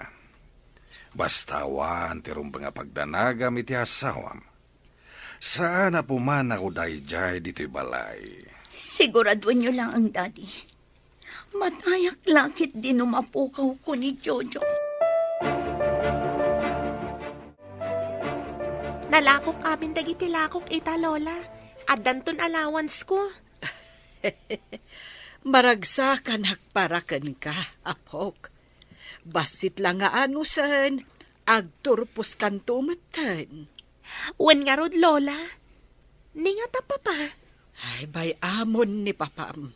Bastawan ti rumbang pagdanagam iti asawam. Saan na pumana ko dayjay dito'y balay. Siguraduan niyo lang ang Daddy. Matayak lakit din umapukaw ko ni Jojo. Nalakok amin dagiti lakok ita, Lola. At danton allowance ko. Maragsakan hakparakan ka, apok. Basit lang nga anusan, agturpos kan tumatan. Wen nga rod, Lola. Ningat papa. Ay, bay amon ni papam.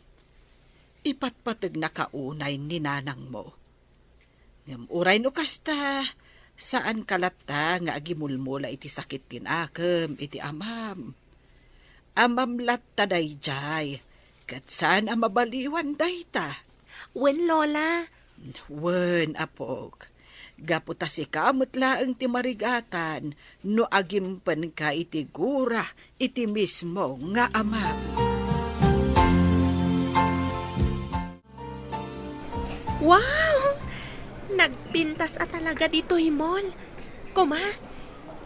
Ipatpatag na kaunay ni nanang mo. Ngam uray no kasta, saan kalata nga agimulmula iti sakit tinakam, iti amam. Amam latta dayjay, kat saan amabaliwan dayta. Wen, Lola. Wen, apok. Gaputa si kamot laeng ti marigatan, no agimpan ka iti gura, iti mismo nga amam. Wow! Nagpintas talaga dito, Himol. Kuma,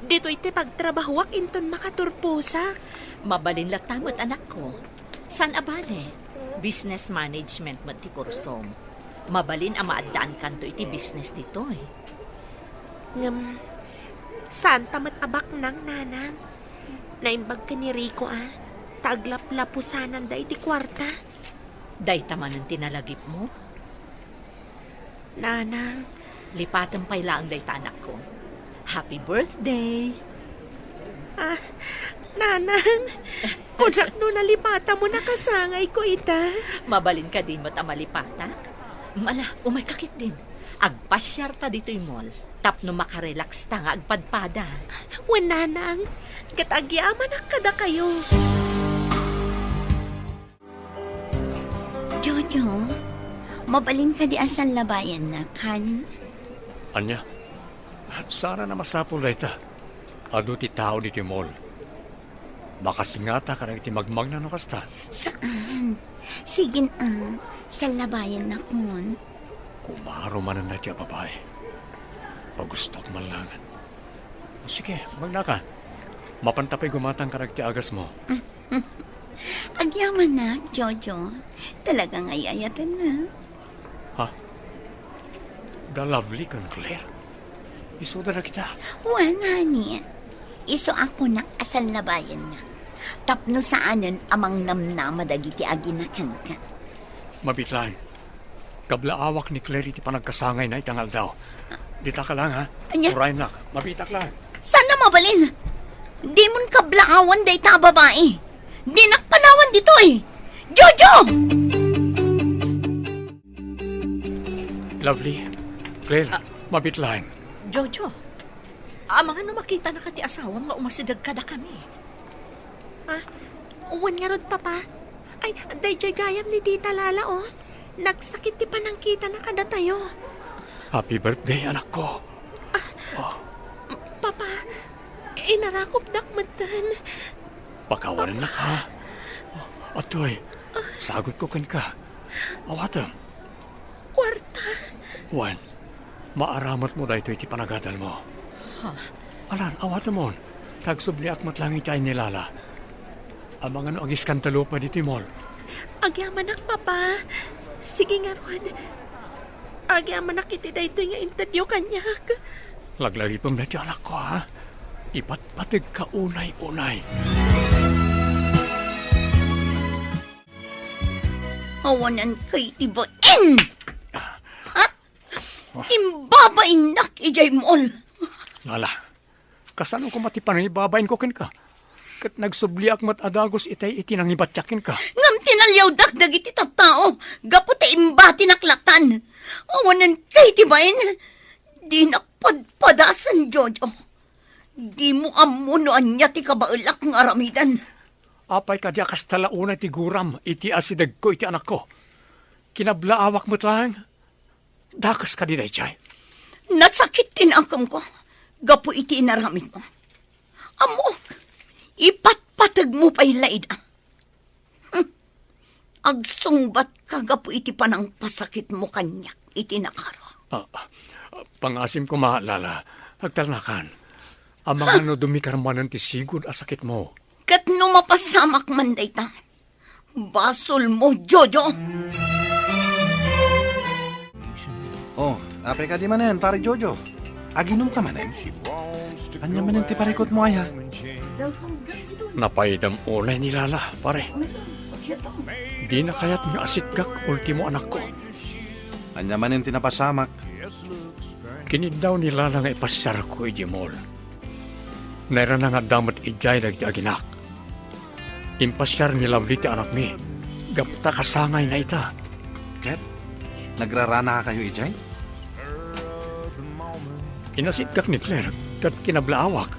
dito iti pagtrabahuak inton makaturpusak. Mabalin tamot anak ko. San abane? Business management mo ti kursom. Mabalin ang maadaan kanto iti business dito eh. Ngam, saan tamat abak nang nanang? Naimbag ka ni Rico Taglap-lapusanan da iti kwarta. Day taman ang tinalagip mo. Nanang, Lipatan pa'y laang day ta anak ko. Happy birthday! nanang, kunak no nalipata mo nakasangay ko ita. Mabalin ka din mo't amalipata. Mala, umay kakit din. Agpasyar ta dito'y mall. Tapno makarelax ta nga agpadpada. Wen, nanang, katagyaman ang kada kayo. Jojo, mabalin ka di asal labayan na, kan? Anya, sana na masapol na ita. Ado ti tao dito mall. Makasingata ka na iti magmag na nakasta. Saan? Sige sa labayan na kun. Kumaro man na tiya babae. Pagustok man lang. Sige, magnaka. Mapantapay gumatang ka ti agas mo. Agyaman na, Jojo. Talagang ayayatan na. Ha? The lovely kang Claire. Isuda na kita. Wala niya. Iso ako na asal labayan na. Tapno saanan amang namnama dagiti aginakan ka. Mabitlang. Kablaawak ni Claire iti panagkasangay na itangal daw. Dita ka lang, ha? Anya? Uray nak, mabitak lang. Sana mabalin? Di mon kablaawan day ta babae. Di nakpanawan dito eh. Jojo! Lovely. Claire, mabitlang. Jojo, amang ano makita na kati asawang nga umasidag kada kami. Uwan nga rod, papa. Ay, dayjay gayam ni Tita Lala, oh. Nagsakit ti panangkita na kada tayo. Happy birthday, anak ko. Papa, inarakop dakmatan. Pakawanan na ka. Atoy, sagot ko kan ka. Awatam. Kwarta. Juan, maaramat mo da ito iti panagadal mo. Alan, awatam mo. Tagsubli akmat lang itay nilala. Amang ano agis kantalo pa dito mall. Agyaman ak, papa. Sige nga ron. Agyaman ak iti da ito nga interview kanyak. Laglagi pang dati anak ko, ha? Ipatpatig ka unay-unay. Awanan kay tibain! Ha? Imbabain nak ijay mall. Lala, kasano ko matipanay babayin ko kin ka? Kat nagsubli akmat adagos itay itinangibatyakin ka. Ngam tinalyaw dakdag iti tattao. Gaputa imba tinaklatan. Awanan kay tibain. Di nakpadpadasan, Jojo. Di mo amunoan niya ti kabailak ng aramidan. Apay ka di akas talauna ti guram, iti asidag ko, iti anak ko. Kinablaawak mo't lang. Dakas ka di dayjay. Nasakit tinakam ko. Gapu iti inaramid mo. Amok, ipatpatag mo pa'y laida. Agsungbat ka gapu iti panang pasakit mo kanyak iti nakaro. Pangasim ko maalala, agtalnakan. Amang ano dumikarmanan ti sigud asakit mo. Kat no mapasamak man dayta. Basol mo, Jojo. Oh, apay ka di manen, pare Jojo. Aginom ka manen. Anya manen ti parikot mo ay ha? Napaidam unay ni Lala, pare. Di na kaya't nga asitkak ultimo anak ko. Anya man yung tinapasamak. Kinid daw ni Lala nga ipasyar ko ijimol. Naira na nga damat ijay dagdi aginak. Impasyar ni Lovely ti anak mi. Gaputa kasangay na ita. Ket, nagrarana ka kayo, Ijay? Kinasitkak ni Claire kat kinablaawak.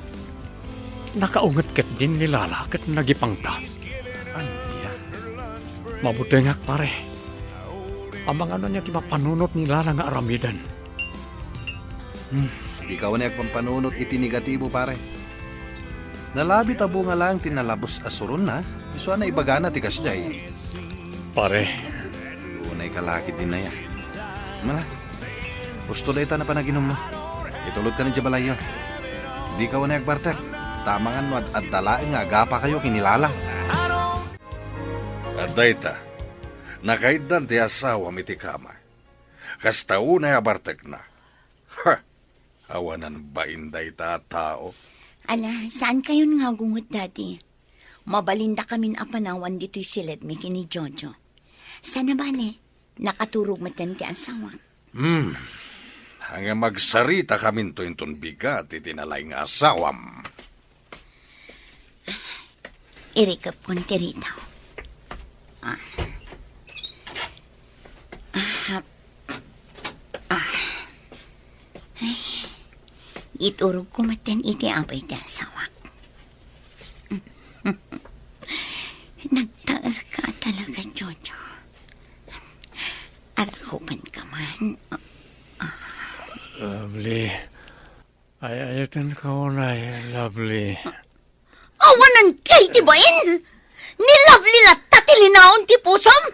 Nakaungat kat din ni Lala kat nagipangta. Anya? Mabuti nga pare. Amang ano niya timapanunot ni Lala nga aramidan. Di ka wala pampanunot iti negatibo, pare. Nalabi tabo nga lang tinalabos asurun na. Iso na ibagana ti kasjay. Pare, Unay kalakit din na yan. Mala, gusto na ita na panaginom mo. Itulod ka ng jabalayo. Di ka wala agbartek. Tamangan mo at dalaing nga agapa kayo kinilala. At dayta, nakaidan ti asawa mi ti kama. Kasta unay abartek na. Ha! Awanan ba inday ta tao? Ala, saan kayo nga gungot, Daddy? Mabalinda kamin apanawan dito'y silid mi kini Jojo. Sana bale, nakaturog matan ti asawa. Hanggang magsarita kamin to inton bigat itinalay nga asawam. Irikap kong tiritaw. Iturog ko matan iti abay ti asawa. Nagtaas ka talaga, Jojo. Arakupan ka man. Lovely. Ay ayatan ka unay, Lovely. Awanan kay tibain! Ni Lovely latta tilinaon ti pusom!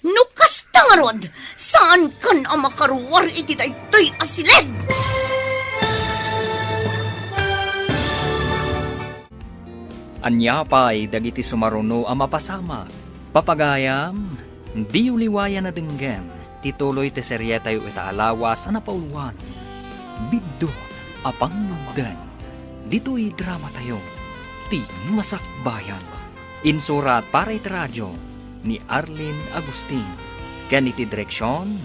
Nukas tangarod, saan kan ang makaruwar iti daytoy asilid? Anya pa'y dagiti sumaruno ang mapasama. Papagayam, di uliwayan na denggen. Tituloy ti serye tayo itaalawas ang napauluan. Biddo, apang nagdan. Dito'y drama tayo. Ti Masakbayan. Insurat para iti radyo ni Arlene Agustin. Ken iti direksyon,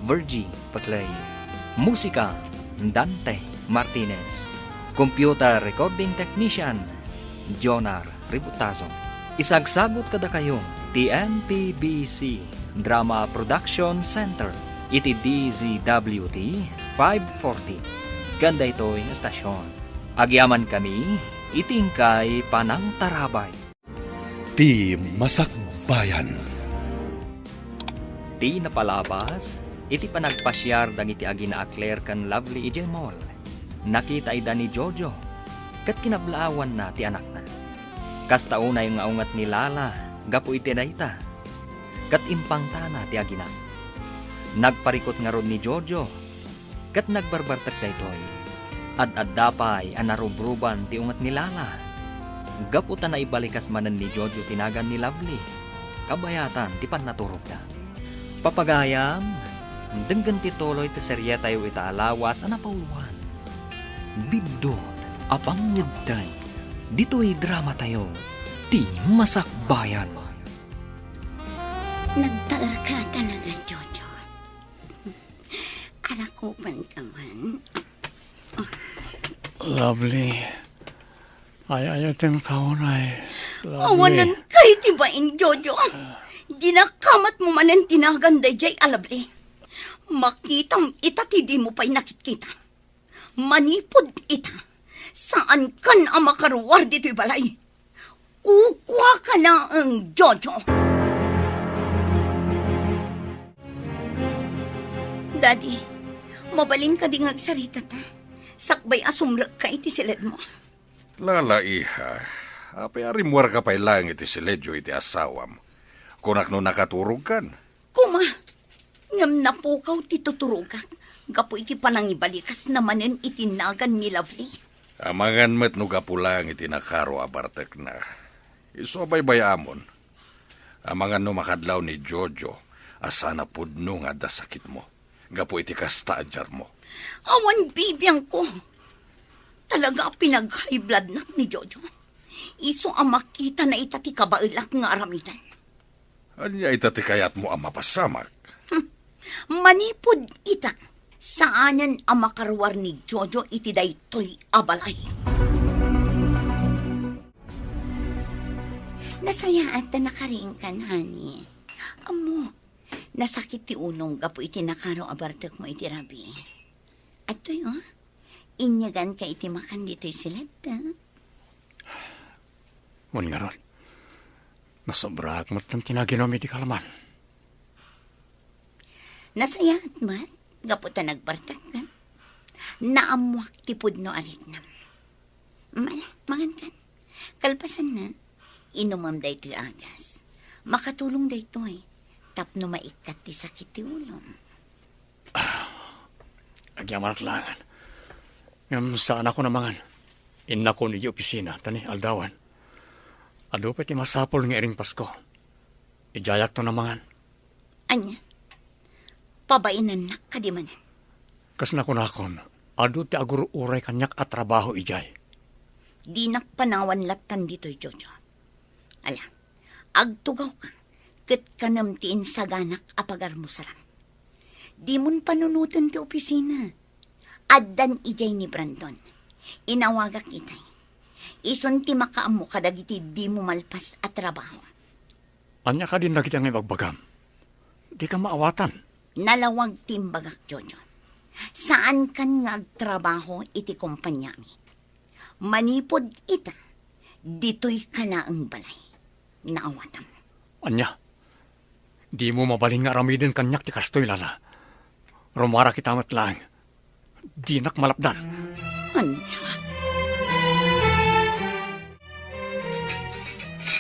Virgie Paclay. Musika, Dante Martinez. Computer recording technician, Jonar Ributazo. Isagsagot kada kayo ti MPBC Drama Production Center iti DZWT 540. Ganda ito'y estasyon. Agyaman kami itingkay Panang Tarabay. Ti Masakbayan. Ti napalabas iti panagpasyar dagiti agina Claire kan Lovely Ijemol. Nakita ida ni Jojo kat kinablaawan na ti anak na. Kasta unay nga ungat ni Lala, gapu iti dayta. Kat impangtana ti agina. Nagparikot nga ron ni Jojo, kat nagbarbartak daytoy. Ad-addapay anarubruban ti ungat ni Lala. Gapu ta na ibalikas manan ni Jojo tinagan ni Lovely. Kabayatan ti pannaturog na. Papagayam, denggan ti toloy ti serye tayo itaalawas ang napauluan. Bidot, apang nagday. Dito'y drama tayo, Ti Masakbayan. Nagtalar ka talaga, Jojo. Arakupan ka man. Lovely. Ay ayatan ka unay, Lovely. Awanan kay tibain, Jojo. Ginakamat mo man ang tinaganday jay alabli. Makitam ita ti di mo pa'y nakikita. Manipod ita. Saan kan ang makaruwar dito'y balay? Kukwa ka na ang Jojo. Daddy, mabalin ka di ngagsarita ta. Sakbay asumrag ka iti silid mo. Lala iha, apay arimwar ka pa'y lang iti siledyo iti asawam. Kunak no nakaturog kan. Kuma, ngam napukaw ti tuturugan. Gapo iti panangibalikas namanen itinagan ni Lovely. Amangan met no gapulang iti nakaro abartek na. Iso bayamon. Amangan no makadlaw ni Jojo, asana pudno nga da sakit mo. Gapo iti kasta ajar mo. Awan bibiyang ko. Talaga pinag-high blood nak ni Jojo. Iso ang makita na itati kabailak nga aramidan. Anya itati kayat mo ang mapasamak. Manipod ita. Saanan ang makarwar ni Jojo iti daytoy abalay. Nasaya at na nakaringkan, honey. Amo, nasakit ti unong gapo iti nakaro abartek mo iti rabi. At to'y, inyagan ka iti makan dito'y silad, Ngun nga ron. Nasobrak mo't ng tinaginom iti kalaman. Nasaya at mat, gapo ta nagbartak ka. Naamuak tipod no arit nam. Mala, mangan kan. Kalpasan na, inumam daytoy agas. Makatulong daytoy. Tapno maikat ti sakit ti ulong. Agyaman at langan. Ngam saan ako namangan. Inna ko ni opisina, tani, aldawan. Ado pa ti masapol nga iring Pasko. Ijayak to namangan. Anya, pabainan na kadimanan. Kas nakunakon, ado ti aguro uray kanyak at trabaho ijay. Di nakpanawan latan dito'y Jojo. Ala, agtugaw ka. Kat kanamtiin sa ganak apagar mo saram. Di mon panunutan ti opisina. Addan ijay ni Brandon. Inawagak itay. Ison ti makaamo kadagiti di mo malpas at trabaho. Anya ka din nagiti ang ibagbagam. Di ka maawatan. Nalawag timbagak, Jojo. Saan kan nga agtrabaho iti kumpanya mi? Manipod ita, dito'y kalaang balay. Naawatam. Anya, di mo mabaling nga aramidin kanyak ti kastoy lala. Rumara kita matlang. Di nak malapdan. Anya,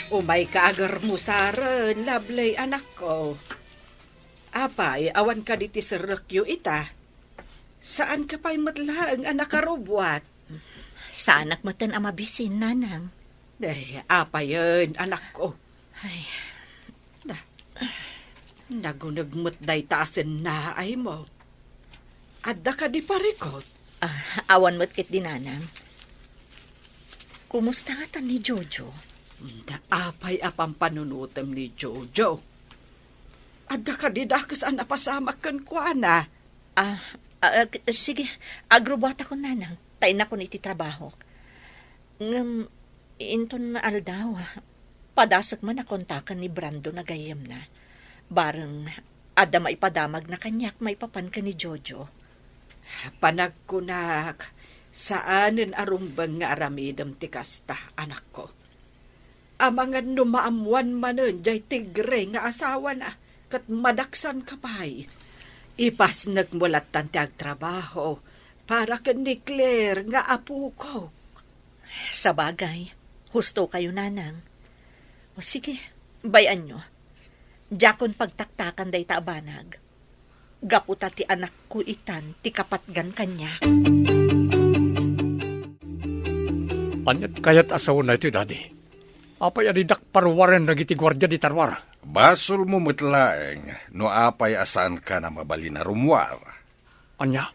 Umay kaagar mo saran, lablay anak ko. Apay, awan ka diti serrekyo ita. Saan ka pa'y matlaang anak karubwat? Sa anak matan ang mabisin, nanang. Ay, apay yun, anak ko. Ay, Nagunagmut day taasin na ay mo. Adda ka di parikot. awan mo't kit din, nanang. Kumusta nga tan ni Jojo? Da apay apang panunutem ni Jojo. Adda ka di dakas ang napasamak kan kwa na. Sige, agrobata ko, nanang. Tain ako iti trabaho. Inton na aldaw, padasak man na kontakan ni Brando na gayam na. Barang ada maipadamag na kanyak maipapan ka ni Jojo. Panagkunak, saanin arumbang nga aramidam ti kasta, anak ko. Amangan numaamuan manon, jay tigre nga asawa na, kat madaksan ka pa'y. Ipas nagmulatan ti agtrabaho, para ka ni Claire nga apo ko. Sa bagay, husto kayo, nanang. O sige, bayan nyo. Jakon pagtaktakan day taabanag. Gaputa ti anak ko itan, ti kapatgan kanya. Anyat kayat asawa na ito, daddy. Apay adidak parwaren nagiti gwardya di tarwar. Basol mo matlaeng no apay asan ka na mabali na rumwar. Anya,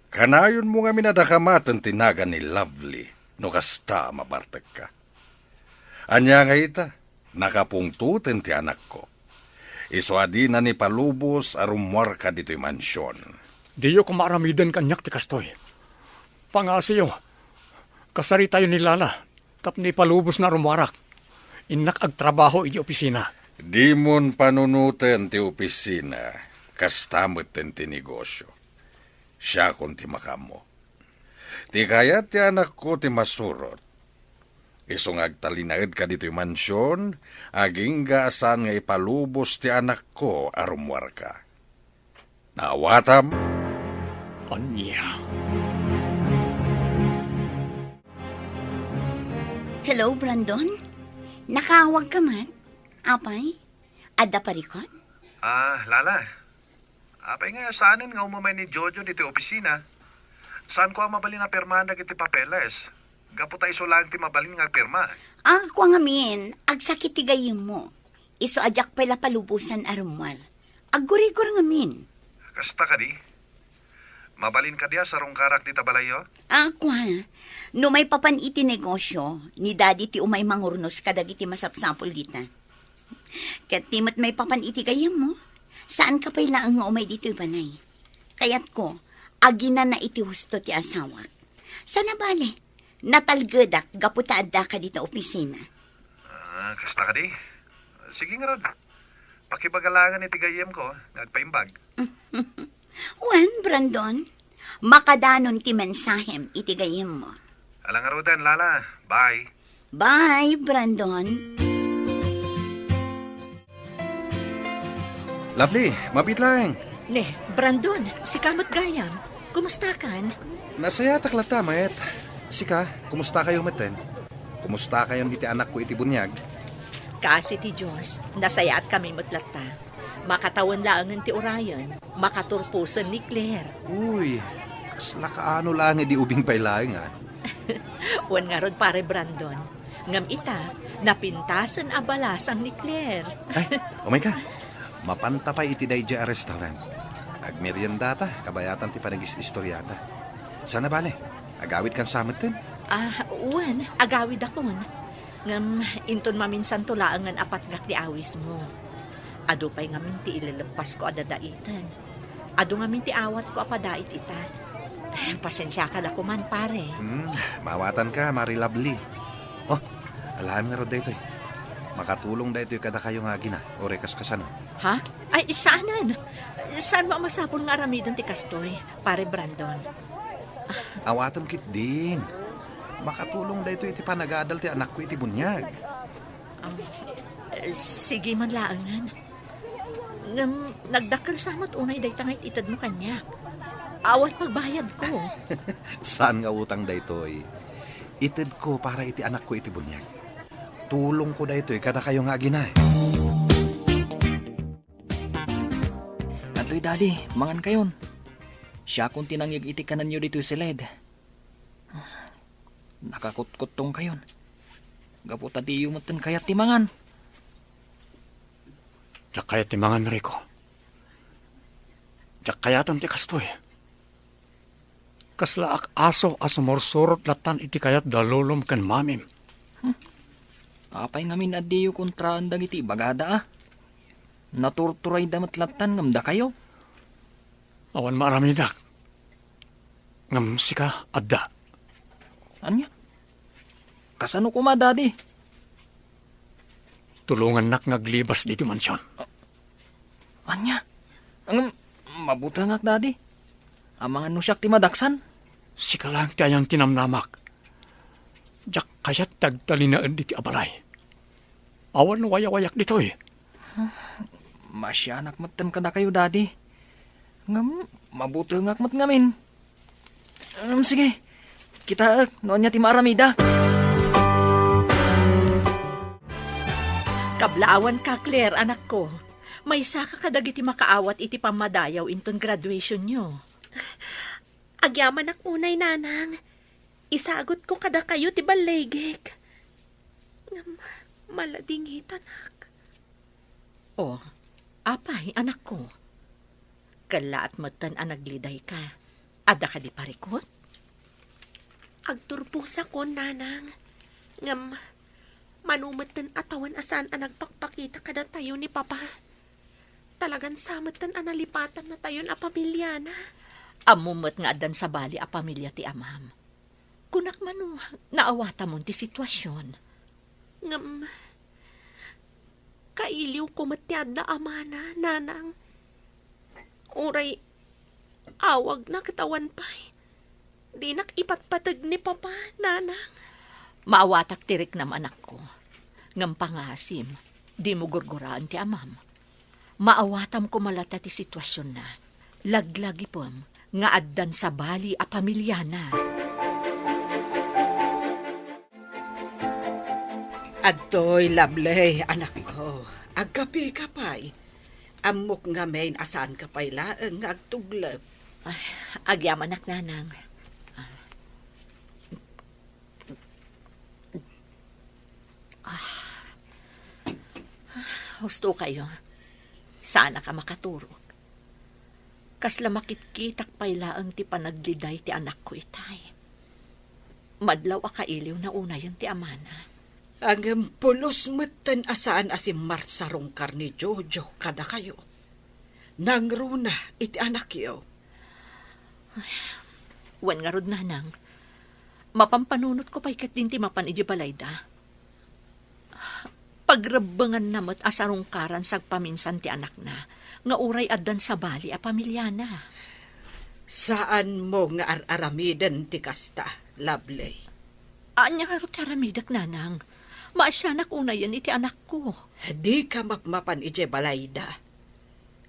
Kanayon mo nga minadakamatan tinaga ni Lovely no kasta mabartek ka. Anya nga ita, nakapungtuten ti anak ko. Iswadi na ni palubos arumwar ka dito'y mansyon. diyo ko maaramiden kanyak ti kastoy. Pangasiyo, kasari tayo ni Lala, tapni palubos na rumarak. Inak agtrabaho iti opisina. Di mon panunuten ti opisina, kastamot ti negosyo. Siya kon ti makamo. Ti kayat ti anak ko ti masurot. Isong agtalinaed ka dito'y mansyon, aging gaasan nga ipalubos ti anak ko arumwar ka. Naawatam? Anya. hello, Brandon? Nakawag ka man? Apay? Adda parikot? Lala. Apay nga, saanin nga umamay ni Jojo dito opisina. Saan ko ang mabalin na pirmahan na kiti papeles? Gaputa iso lang ti mabalin nga pirma. Ako nga min, agsakit ti gayim mo. Iso ajak pala palubusan arumwar. Agurigor nga min. Kasta ka di? Mabalin ka diya sa rungkarak di tabalayo? Ako ha, no may papan iti negosyo, ni daddy ti umay mangurnos kadag iti masapsapol dita. Kat timat may papan iti kayam mo, saan ka pa'y laang nga umay dito balay? Kayat ko, agina na iti husto ti asawak. Sana bale, natalgadak gaputaadda ka dito opisina. Kasta ka di? Sige nga rod. Pakibagalangan iti gayem ko, nagpaimbag. Wan, Brandon, makadanon ti mensahem iti gayem mo. Alang nga rodan, Lala. Bye. Bye, Brandon. Lovely, mabit lang. Ne, Brandon, si Kamot Gayam, kumusta kan? Nasaya taklata, mayet. Sika, kumusta kayo meten? Kumusta kayo iti anak ko iti bunyag? Kasi ti Diyos, nasaya at kami matlata. Makatawan lang ng ti Orion, makaturpusan ni Claire. Uy, kasla kaano lang di ubing pailaing ha. Wan nga rod pare Brandon. Ngam ita, napintasan abalasang ni Claire. Ay, oh my God. Mapanta pa iti dayja a restaurant. Agmerienda ta, kabayatan ti panagis istoryata. Sana bale, agawid kan samit din. Wan, agawid akon. Ngam, inton maminsan tulaangan apat ngak di awis mo. Ado pa'y ngamin ti ilalapas ko adadaitan. Ado ngamin ti awat ko apadait ita. Pasensya ka da kuman, pare. Mawatan ka, Mari Lovely. Oh, alam nga ro dayto eh. Makatulong dayto kada kayo nga gina, o rekas kasano. Ha? Ay, saanan? Saan mo masapon nga aramidon ti kastoy, pare Brandon? Awatan kit din. Makatulong dayto iti panagadal ti anak ko iti bunyag. Sige man laangan. Ngam, nagdakal samat unay day tangay itad mo kanyak. Awat pagbayad ko. Saan nga utang daytoy? Itid ko para iti anak ko iti bunyag. Tulong ko daytoy kada kayo nga ginay. Ato'y daddy, mangan kayon. Siya kung tinangyag iti kanan nyo dito si Led. Nakakutkutong kayon. Gaputa di yumatan kayat timangan. Diyak kaya timangan Rico. Diyak kayatan ti kastoy. Kaslaak aso asumorsurot latan iti kayat dalulom kan mamim. Apay ngamin adiyo kontra andang iti bagada ah. Naturturay damat latan ngamda kayo. Awan maramidak. Ngam sika adda. Anya? Kasano kuma daddy? Tulungan nak ngaglibas dito mansyon. Anya? Ang mabuta ngak daddy. Amangan no siyak ti madaksan. Sika lang ti ayang tinamnamak. Diyak kayat tagtalinaan di ti abalay. Awan wayak-wayak dito eh. Masyanak matan kada kayo daddy. Ngam, mabuta ngak mat ngamin. Sige, kita noon niya ti maaramida. Kablaawan ka, Claire, anak ko. May saka kadag iti makaawat iti pamadayaw inton graduation nyo. Agyaman ak unay, nanang. Isagot ko kada kayo ti balegek. Maladingitan ak. Oh, apay, anak ko. Kalaat matan anagliday ka. Ada ka di parikot? Agturpusa ko, nanang. Ngam, manumatan atawan asan ang nagpakpakita kada tayo ni Papa. Talagan samatan analipatan na tayo na pamilya na. Amumat nga adan sa bali a pamilya ti amam. Kunak mano, naawata mo ti sitwasyon. Ngam, kailiw ko matyad na amana, nanang. Uray, awag na katawan pa'y. Di nak ipatpatag ni Papa, nanang. Maawatak tirik nam anak ko. Ngam pangasim, di mo gurguraan ti amam. Maawatam ko malata ti sitwasyon na. Laglagi pom, nga addan sa bali a pamilya na. Adtoy Lovely, anak ko. Agkapi ka pa'y. Amok nga main asaan ka pa'y laeng nga agtuglap. Ay, agyaman ak nanang. Husto kayo. Sana ka makaturog. Kasla makitkitak paylaang ti panagliday ti anak ko itay. Madlaw akailiw na una yun ti amana. Ang pulos matan asaan asim marsarong karni Jojo kada kayo. Nangruna iti anak yo. Wan nga rod nanang. Mapampanunot ko pa'y kat din ti mapan iji balayda. Pagrabangan namat asarong karan sagpaminsan ti anak na. Nga uray addan sa bali a pamilya na. Saan mo nga aramidan ti kasta, Lovely? Anya nga rod aramidak nanang. Maasyanak una yan iti anak ko. Di ka mapmapan ije balayda.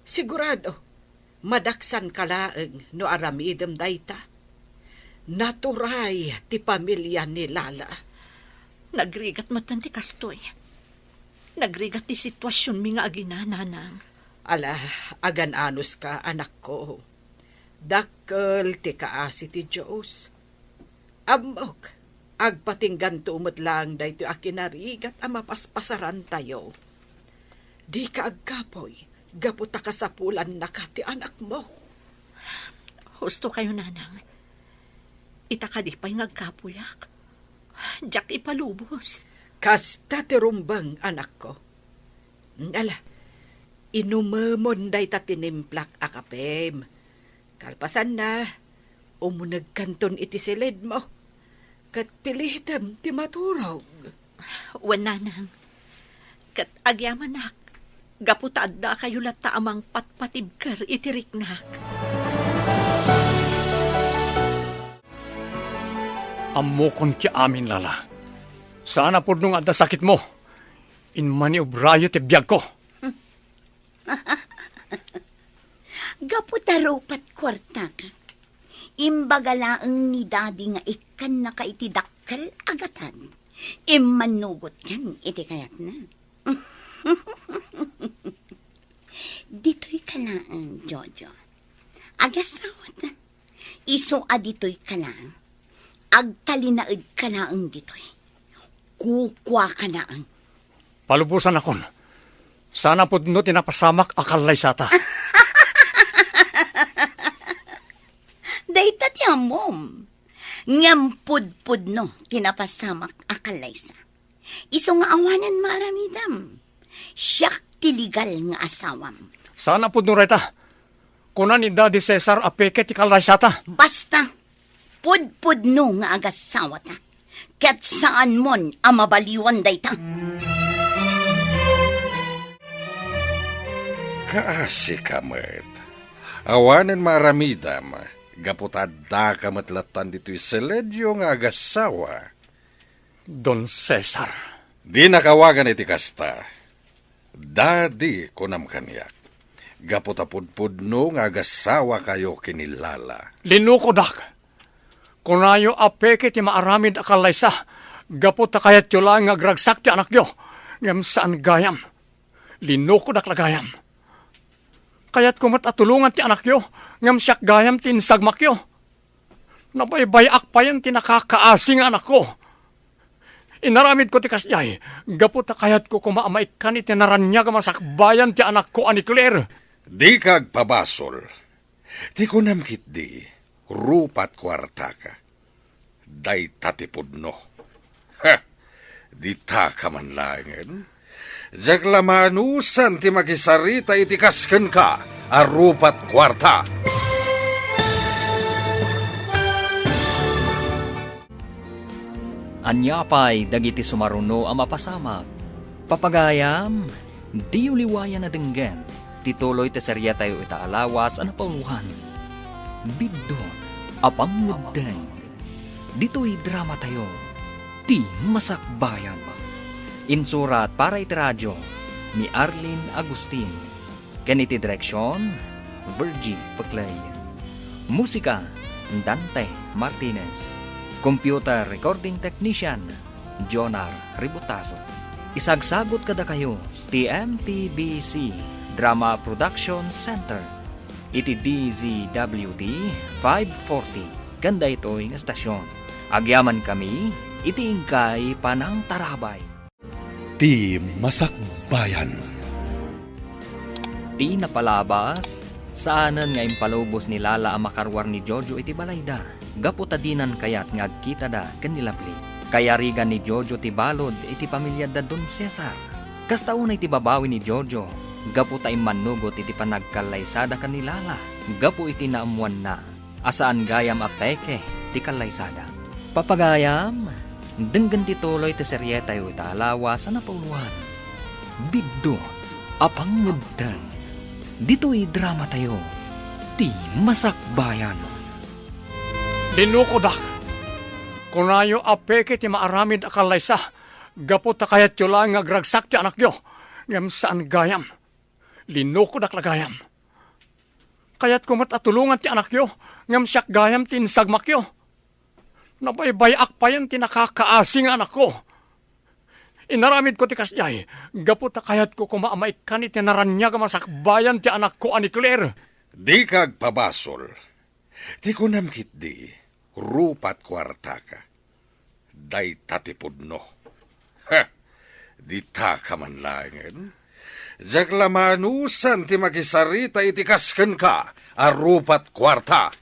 Sigurado, madaksan kalaeng no aramidem dayta. Naturay ti pamilya ni Lala. Nagrigat matan ti kastoy. Nagrigat ti sitwasyon mi nga agina nanang. Ala, agan anos ka, anak ko. Dakkel ti kaasi ti Diyos. Amok, agpatinggan tumot lang dahito akinarigat ang mapaspasaran tayo. Di ka agkapoy, gaputa ka sa pulan na ka ti anak mo. Husto kayo nanang. Itakadipay ngagkapuyak. Diyak ipalubos. Kasta ti rumbang, anak ko. Ala, inumamon day tatinimplak akapem. Kalpasan na, umunag kanton iti silid mo. Kat pilitem ti maturog. Wan nanang. Kat agyamanak. Gaputa adda kayo lata amang patpatibkar itiriknak. Amokon ti amin, Lala. Sana po nung adda sakit mo. Inmani obrayo ti biyag ko. Gaputarupat kwarta ka. Imbagalaang ni daddy nga ikan na ka iti dakkel agatan. Imanugot kan iti kayat na. Dito'y kalaang, Jojo. Agasawat na. Iso dito'y kalaang. Agtalinaid kalaang dito'y. Kukwa kalaang. Palubusan akon. Sana po no tinapasamak akalay sata. Dayta ti amom. Ngampud-pud no, tinapasamak akalaysa. Iso nga awanan maramidam. Siyak tiligal nga asawam. Sana po no reta. Kunan ni Daddy Cesar apeke ti kalay sata. Basta, pud-pud no nga agasawa ta. Kat saan mon amabaliwan dayta. Kaasi kamet. Awanan maramidam. Gaputadda kamatlatan dito'y seledyo nga agasawa. Don Cesar. Di nakawagan iti kasta. Dadi kunam kanyak. Gaputapudpud no nga agasawa kayo kinilala. Linukodak. Kunayo apeke ti maaramid akalaysa. Gaputa kayat yo lang agragsak ti anak yo. Ngam saan gayam. Linukodak lagayam. Kayat kumat atulungan ti anak yo. Ngam siyak gayam tinsagmak yo. Nabaybayak pa yan tinakakaasing anak ko. Inaramid ko ti kasyay. Gaputa kayat ko kumaamaikan iti naranya masakbayan ti anak ko ani Claire. Di kag pabasol. Di ko namkit di. Rupat kwarta ka. Day tatipod no. Ha! Di ta ka man langin. Jak lamanusan ti makisarita iti kasken ka. Arupat kwarta. Anyapay dagiti sumaruno ang mapasamak. Papagayam, di uliwayan na denggan. Tituloy ti serya tayo itaalawas ang pauluhan. Bigdon, apang ngedeng. Dito'y drama tayo. Ti Masakbayan. Insurat para iti radyo ni Arlene Agustin. Ken iti direksyon, Virgie Paclay. Musika, Dante Martinez. Computer Recording Technician, Jonar Ributaso. Isagsagot kada kayo, TMTBC Drama Production Center. Iti DZWD 540. Ganda ito'y estasyon. Agyaman kami, iti ingkay panang tarabay. Ti Masakbayan. Ti napalabas, Saanan nga impalubos ni Lala ang makarwar ni Jojo iti balayda. Gaputadinan kayat nga agkita da kanilapli. Kaya rigan ni Jojo ti balod iti pamilya da Don Cesar. Kastaunay ti babawi ni Jojo. Gaputa imanugot iti panagkalaysada kanilala. Gapu iti naamuan na. Asaan gayam apeke ti kalaysada. Papagayam, denggan ti tuloy ti seryeta yu italawa sa napuluhan. Biddo, apanguddan. Dito'y drama tayo, ti Masakbayan. Linukodak. Kunayo apeke ti maaramid akalaysa. Gapot ta kayat yu lang agragsak ti anak yo. Ngam saan gayam. Linukodak lagayam. Kayat kumat atulungan ti anak yo. Ngam siyak gayam ti insagmak yo. Nabaybayak pa yan ti nakakaasing anak ko. Inaramid ko ti kasjay. Gapot ta kayat ko kumaamaikan iti naranyag masakbayan ti anak ko ani Claire. Di kag pabasol. Ti kunamkit di, rupat kwarta ka. Day tatipudno. Ha! Di ta ka man langin. Jak lamanusan ti makisarita iti kasken ka, a rupat kwarta.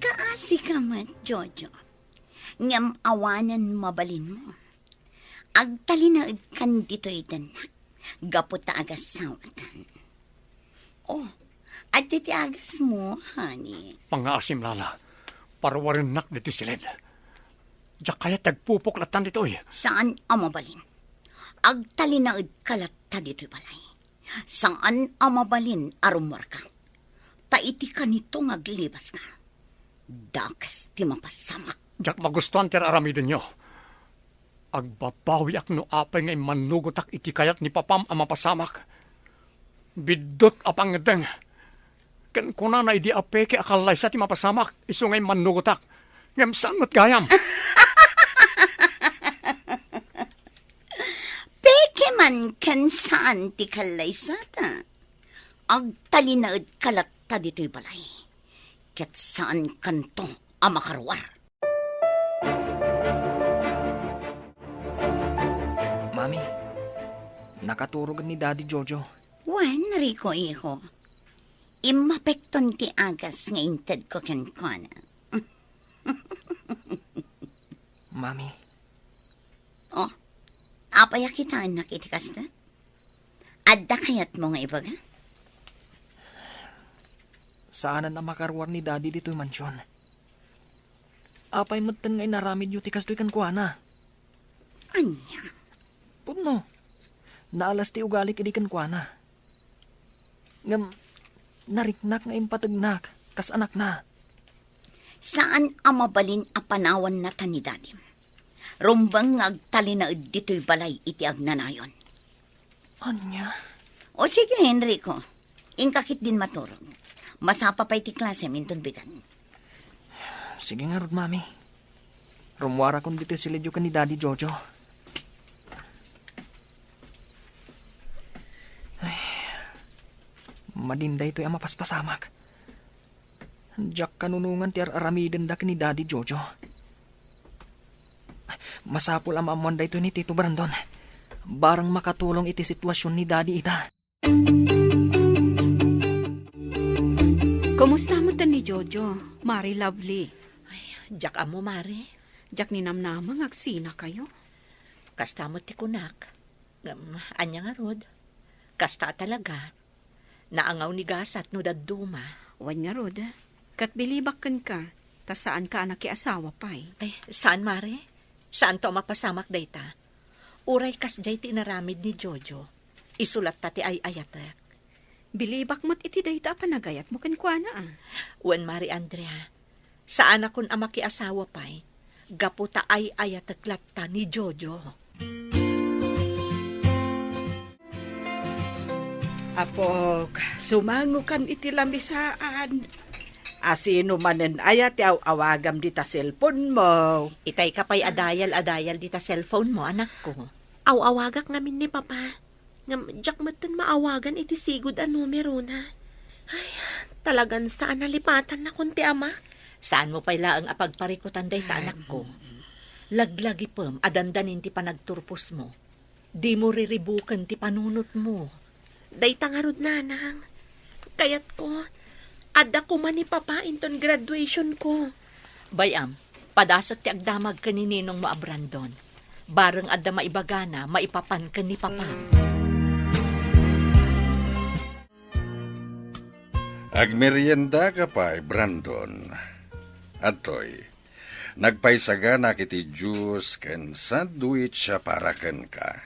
Kaasi ka man, Jojo. Ngam awanan mabalin mo. Agtalinaid kan dito'y danak. Gaputa agas sawatan. Oh, at iti agas mo, honey. Pangaasim Lala. Parwarinak dito silid. Diyak kaya tagpupuklatan dito'y. Saan ang mabalin? Agtalinaid kalatta dito'y balay. Saan ang mabalin arumor ka? Taiti ka nito ngaglibas ka. Dakas ti mapasamak. Diyak magustuhan ti aramidin nyo. Agbabawi ak no apay ngay manugotak iti kayat ni papam ang mapasamak. Bidot apang ngedeng. Ken kuna na idi apeke akalay sa ti mapasamak. Iso ngay manugotak. Ngam saan mo't gayam? Peke man kan saan ti kalay sata. Agtalinaid kalatta dito'y balay. Ket saan kanto ang makarwar. Mami, nakaturog ni Daddy Jojo. Wan, Rico, iho. Imapekton ti agas nga inted ko kenkwana. Mami, Oh, apaya kita anak itikas na? Adda kayat mo nga ibaga? saanan ang makarwar ni Daddy dito'y mansyon. Apay matan ngay naramid yu tikas do'y kankwana. Anya? Pudno, naalas ti ugali kidi kankwana. Ngam, nariknak nga impatagnak, kas anak na. Saan ang mabalin a panawan na ni Dadim? Rumbang nga agtalinaid dito'y balay iti agnanayon. Anya? O sige, Enrico. Ingkakit din maturog. Masapa pa iti klase minton bigan. Sige nga rod, Mami. Rumwara kong dito silidyo ka ni Daddy Jojo. Ay, madinday to'y ang mapaspasamak. Diyak kanunungan ti aramiden da ka ni Daddy Jojo. Masapul ang mamuanday to'y ni Tito Brandon. Barang makatulong iti sitwasyon ni Daddy ita. Kumusta mo tan ni Jojo? Mari lovely. Diyak amo, Mari. Jak ni namnamang agsina kayo. Kasta mo ti kunak. Anya nga rod. Kasta talaga. Naangaw ni gasat no daduma. Wan nga rod. Kat bilibakan ka. Ta saan ka anak asawa pay? Ay, saan, Mari? Saan to mapasamak dayta? Uray kas jay tinaramid ni Jojo. Isulat ta ti ay ayatek. Bilibak mo't iti dayta panagayat mo kankwana ah. Wen, Mari Andrea. Saan akon amaki asawa pay? Gaputa ay ayatek latta ni Jojo. Apok, sumango kan iti lamisaan. Asino manen ayat yaw awagam dita cellphone mo. Itay ka pa'y adayal dita cellphone mo, anak ko. Awawagak ngamin ni Papa. Ngam, jak matan maawagan iti sigud a numero na. Ay, talagan saan nalipatan na kunti ama. Saan mo pa'y laang apagparikutan day ta, anak ko? Laglagi pam, adandanin ti panagturpos mo. Di mo riribukan ti panunot mo. Day tangarod nanang. Kayat ko, adda ko man ni papa inton graduation ko. Bayam, padasat ti agdamag ka ni Ninong Maabrandon. Bareng adda maibagana, maipapan ka ni Papam. Agmerienda ka pa, Brandon. Atoy, nagpaisaga na kiti juice ken sandwich siya para ken ka.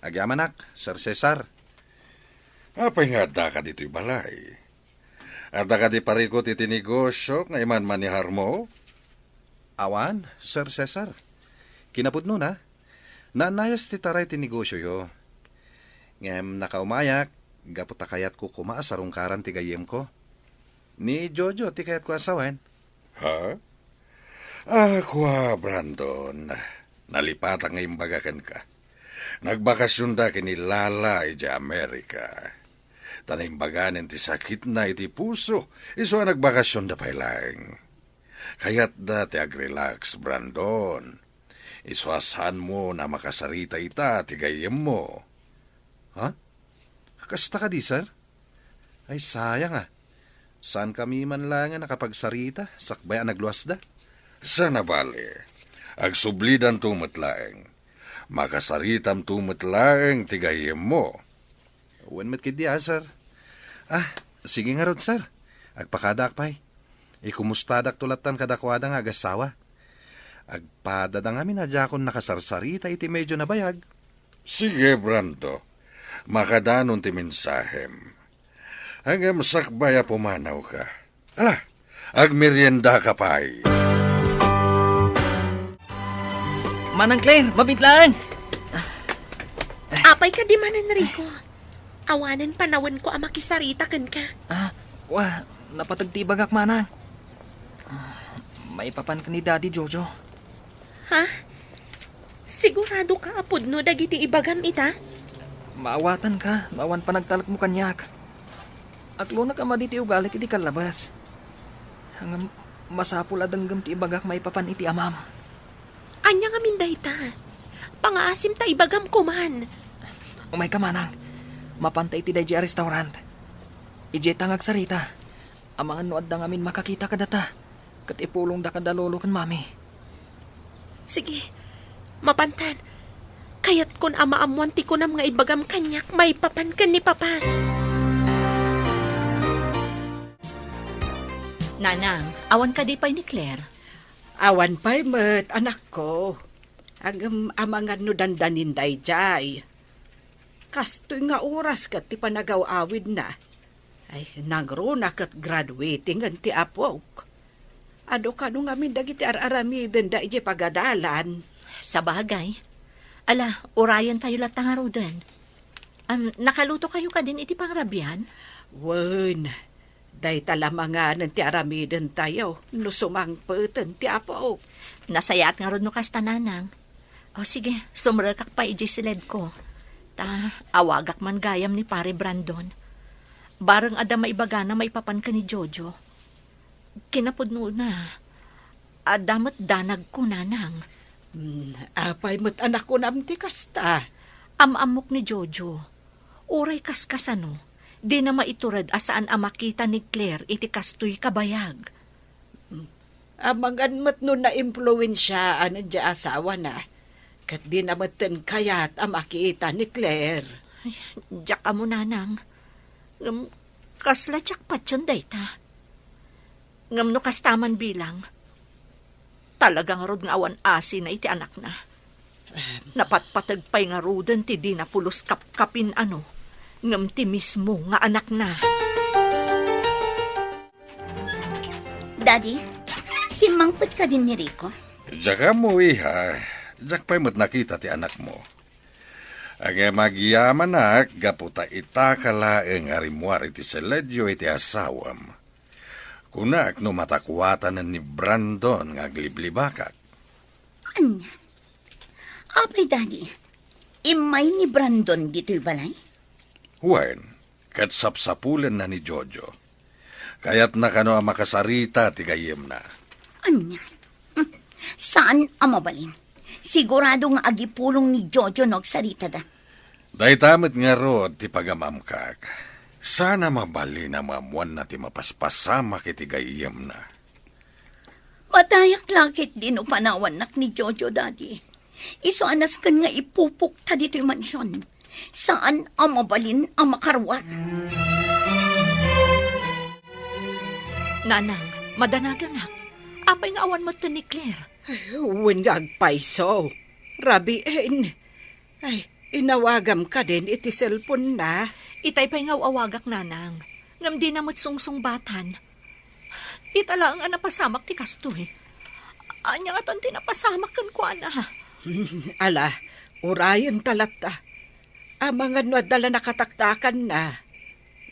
Agyamanak, Sir Cesar. Apay nga da ka dito'y balay. At da ka di pariko iti negosyo nga iman manihar mo? Awan, Sir Cesar. Kinapudno na. Nanayas ti taray ti negosyo yo. Ngem nakaumayak, gaputa kayat ko kumaasarong karan ti gayem ko. Ni Jojo ti kayat ko asawan. Ha? Brandon. Nalipat ang imbagakan ka. Nagbakasyon da kini Lala iti Amerika. Tanimbaganin ti sakit na iti puso. Iso nagbakasyon da pailang. Kayat da ti agrelax, Brandon. Iswasan mo na makasarita ita ti gayem mo. Ha? Kasta ka di, sir? Ay, sayang ah. Saan kami man lang nakapagsarita? Sakbay ang nagluwas da? Sana bali. Agsublidan tumatlaeng. Makasaritam tumatlaeng ti gayem mo. When met kid diya, sir? Sige nga rod, sir. Agpakadak pa'y. Ikumustadak tulatan kadakwada nga agasawa. Agpadadang amin na dyan nakasarsarita iti medyo nabayag. Sige, Brando. Makadanon ti mensahem. Hanggang sakbaya pumanaw ka. Agmerienda ka pa'y. Manang Claire, mabitlaan! Apay ka di man, Enrico. Awanan panawan ko ang makisarita kan ka. Napatagtibag ak manang. May papan ka ni Daddy Jojo. Ha? Sigurado ka apod no dagiti ibagam ita? Maawatan ka, maawan pa nagtalak mo kanyak. Aglo na ka maditi ugali iti kalabas. Hanggang masapul adanggam ti ibagak may papan iti amam. Anya nga minday ta. Pangaasim ta ibagam ko man. Umay ka manang, mapantay ti dahi restaurant. Ije tangag sarita. Amangan no adda ngamin makakita ka data. Kat ipulong da kadalolo kan mami. Sige, mapantan. Kayat kon amaamuan ti ko na mga ibagam kanyak, may papan kan ni papa. Nanang, awan ka di pa ni Claire. Awan pa'y met, anak ko. Ang amangan no dandanin day jay. Kastoy nga oras kat ti panagaw-awid na. Ay, nangruna kat graduating ang ti apok. Ado ka nung amin dagiti ar-aramiden da ije pagadalan. Sa bagay. Ala, urayan tayo latangaro din. Nakaluto kayo ka din iti pangrabian? Wen, day talamangan ti aramiden tayo. No sumangpeten ti apok. Nasayat nga ron no kasta nanang. O sige, sumrakak pa ije siled ko. Awagak man gayam ni pare Brandon. Barang ada maibagana may papan ka ni Jojo. Kinapudno na. Adamat danag ko nanang. Apay met anak ko namti kasta. Amamok ni Jojo. Uray kaskasano. Di na maiturad asaan amakita ni Claire iti kastoy kabayag. Amangan met no na impluensya di asawa na. Kat di namatan kayat amakita ni Claire. Diyak mo nanang. Kasla tsak patyan dayta. Ngam no kastaman bilang. Talagang rod nga awan asin na iti anak na. Napatpatag pa'y nga rodan ti di na pulos kapkapin ano. Ngam ti mismo nga anak na. Daddy, simangpot ka din ni Rico. Diyak mo, iha. Diyak pa'y mat nakita ti anak mo. Ang magyaman na, gaputa itakala ang arimuar iti seledyo iti asawam. Kunak no matakuatan ni Brandon nga gliblibakak. Anya? Apay, Daddy, imay ni Brandon dito'y balay? Wen, kat sapsapulan na ni Jojo. Kaya't nakano ang makasarita ti gayem na. Anya? Saan ang mabalin? Sigurado nga agipulong ni Jojo sarita da. Day tamit nga ro ti pagamamkak. Sana mabali na mamuan na ti mapaspasama kiti gayem na. Matayak lakit din o panawan nak ni Jojo, Daddy. Iso anas kan nga ipupuk ta dito yung mansyon. Saan ang mabalin ang makarwat? Nanang, madanaganak. Apay nga awan mo to ni Claire. Wen nga agpaiso. Rabiin. Ay, inawagam ka din iti cellphone na. Itay pa'y nga awagak, nanang. Ngam di namot sungsung batan. Itala nga napasamak ti kastoy. Anya nga ton tinapasamak kan ko, ana. Ala, urayan talata. Ang mga dala nakataktakan na.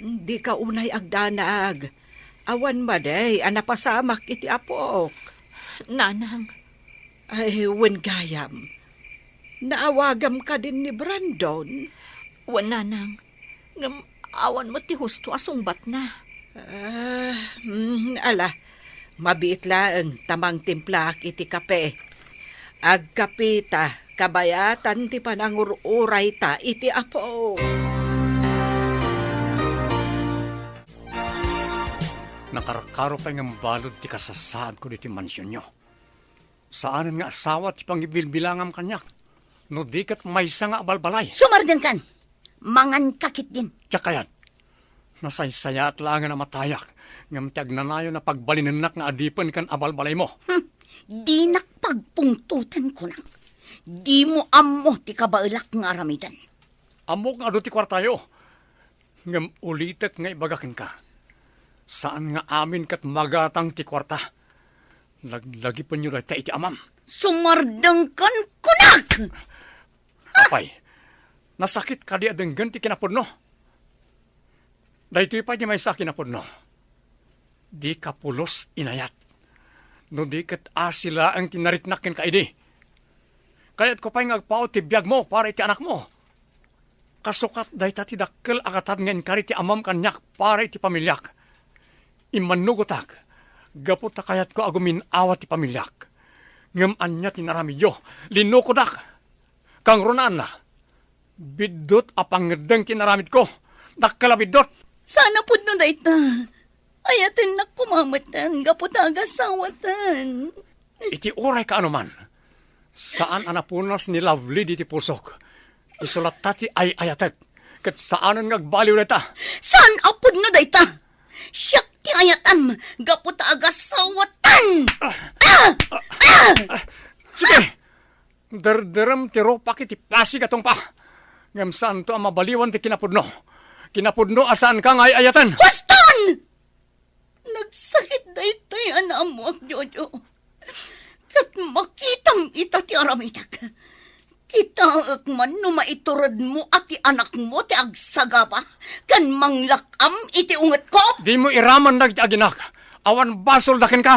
Di ka unay agdanag. Awan maday, anapasamak iti apok. Nanang, Ay, wen gayam. Naawagam ka din ni Brandon. wan nanang. Ngam awan mo ti husto asungbat na. Ala, mabiit laeng tamang timplak iti kape. Agkapita, kabayatan ti panangururay ta iti apo. Nakarakaro pa ng balod ti kasasaan ko diti mansyon nyo. Saanan nga asawa ti pangibilbilangam kanyak. No di kat maysa nga abalbalay. Sumardan kan. Mangan kakit din. Tsaka yan. Nasaysaya at langan na matayak. Ngam ti agnanayo na pagbalinenak nga adipan kan abalbalay mo. Di nakpagpungtutan ko lang. Di mo amo ti kabailak nga aramidan. Amok nga do ti kwartayo. Ngam ulitek nga ibagakin ka. Saan nga amin kat magatang ti kwarta? Lagi pa nyo na iti amam. Sumardang kan kunak! Apay, nasakit ka di adenggan ti kinapudno. Dahito pa di may sa kinapudno. Di ka pulos inayat. No di kat asila ang tinaritnakin ka idi. Kaya't ko pa'y ngagpao ti biyag mo para iti anak mo. Kasukat dahi ti dakkel akatan ngayon kari ti amam kanyak para iti pamilyak. Imanugotak, gapot ta kayat ko agumin awat ti pamilyak. Ngam anya tinaramidyo, linukodak. Kang runaan na, bidot apangedeng tinaramid ko, dakkala bidot. Sana po no dayta. Ayatin na kumamatan, gaputaga sawatan. Iti oray ka anuman. Saan anapunas ni Lovely di ti pusok. Isulat tati ay ayatek. Kat saanan ngagbaliw na ta. Saan apod no dayta? Siyak ti ayatam, gaputaga sawatan. Sige, derderem ti ropak iti plasig atong pa. Ngam saan to ang mabaliwan ti kinapudno. Kinapudno asaan ka nga ay ayatan. Huston! Nagsakit daytay anam mo, Jojo. Kat makitang ita ti aramitak. Kita man no maiturod mo at ti anak mo ti agsagapa. Kan manglakam iti unget ko. Di mo iraman na iti aginak. Awan basol dakin ka.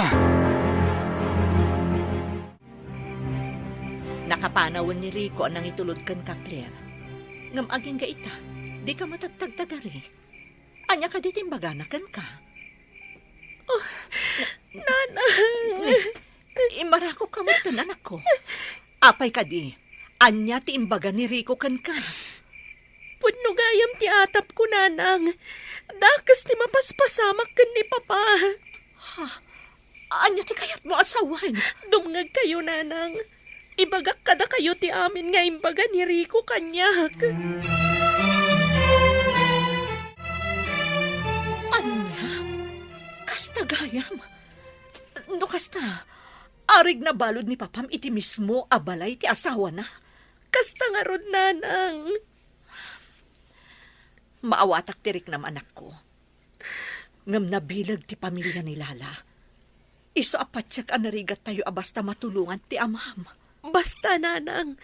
Nakapanawan ni Rico nang itulod kan ka, Claire. Ngam aging ga ita, di ka matagtagtagari. Anya ka ditimbaganakan ka. Oh, nanay. Imarakop ka mo ito, anak ko. Apay ka di. Anya ti imbaga ni Rico kan ka. Punno gayam ti atap ko, nanang. Dakas ti mapaspasamak kan ni papa. Ha? Anya ti kayat mo asawan? Dumngag kayo, nanang. Ibagak kada kayo ti amin nga imbaga ni Rico kanyak. Anya? Kasta gayam? No kasta, arig na balod ni papam iti mismo abalay ti asawa na. Kasta nga rod, nanang. Maawatak tirik nam anak ko. Ngam nabilag ti pamilya ni Lala. Iso apatsak anarigat tayo abasta matulungan ti amam. Basta, nanang.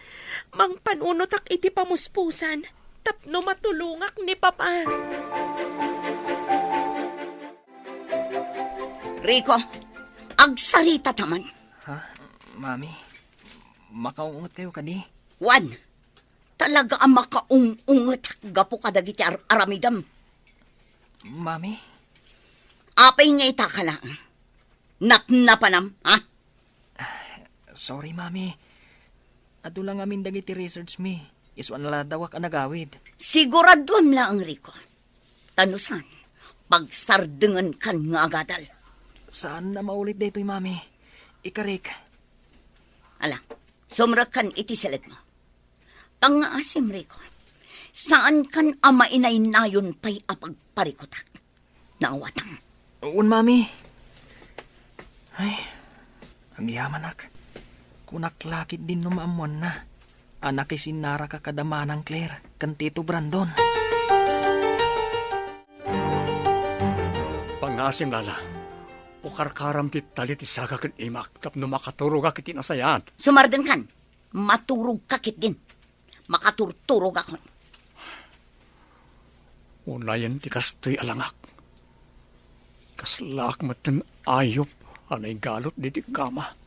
Mang panunotak iti pamuspusan. Tapno matulungak ni papa. Rico, agsarita taman. Ha? Mami, makaungot kayo kadi. Wan, talaga ang makaungungot gapo kadagiti aramidam. Mami? Apay nga ita ka lang. Napnapanam, ha? Sorry, Mami. Ato lang amin dagiti research mi. Iswan na dawak ang nagawid. Siguraduam lang, Rico. Tanusan, pagsardengan kan nga agadal. Saan na maulit dito'y mami? Ikarik. Ala, sumrak kan iti silid mo. Pangaasim, Rico. Saan kan ama inay nayon pa'y apagparikotak? Naawatang. Un mami. Ay, ang yamanak. Kunak lakit din numaamuan na. Anak isinara ka kadamanang Claire, kan Tito Brandon. Pangasim lala. Ukarkaram ti talit isaga kan imak tapno makaturog akit inasayan. Sumarden kan, maturog kakit din. Makaturturog ako. Unayan ti kastoy alangak. Kaslak matan ayop anay galot di ti kama.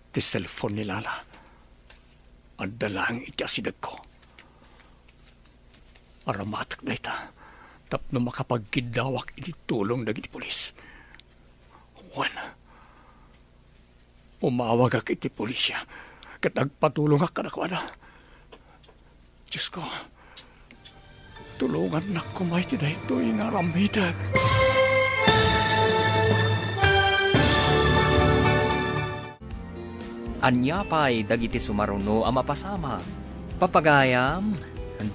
Ti cellphone ni Lala. Ang dalang iti asidag ko. Aramatak na ita. Tapno makapagkidawak iti tulong dagiti pulis. Juan. Umawag ak iti pulisya. Kat nagpatulong ak kanakwada. Diyos ko. Tulungan na kumay ti na ito inaramidag. Anya pa'y dagiti sumaruno ang mapasama. Papagayam,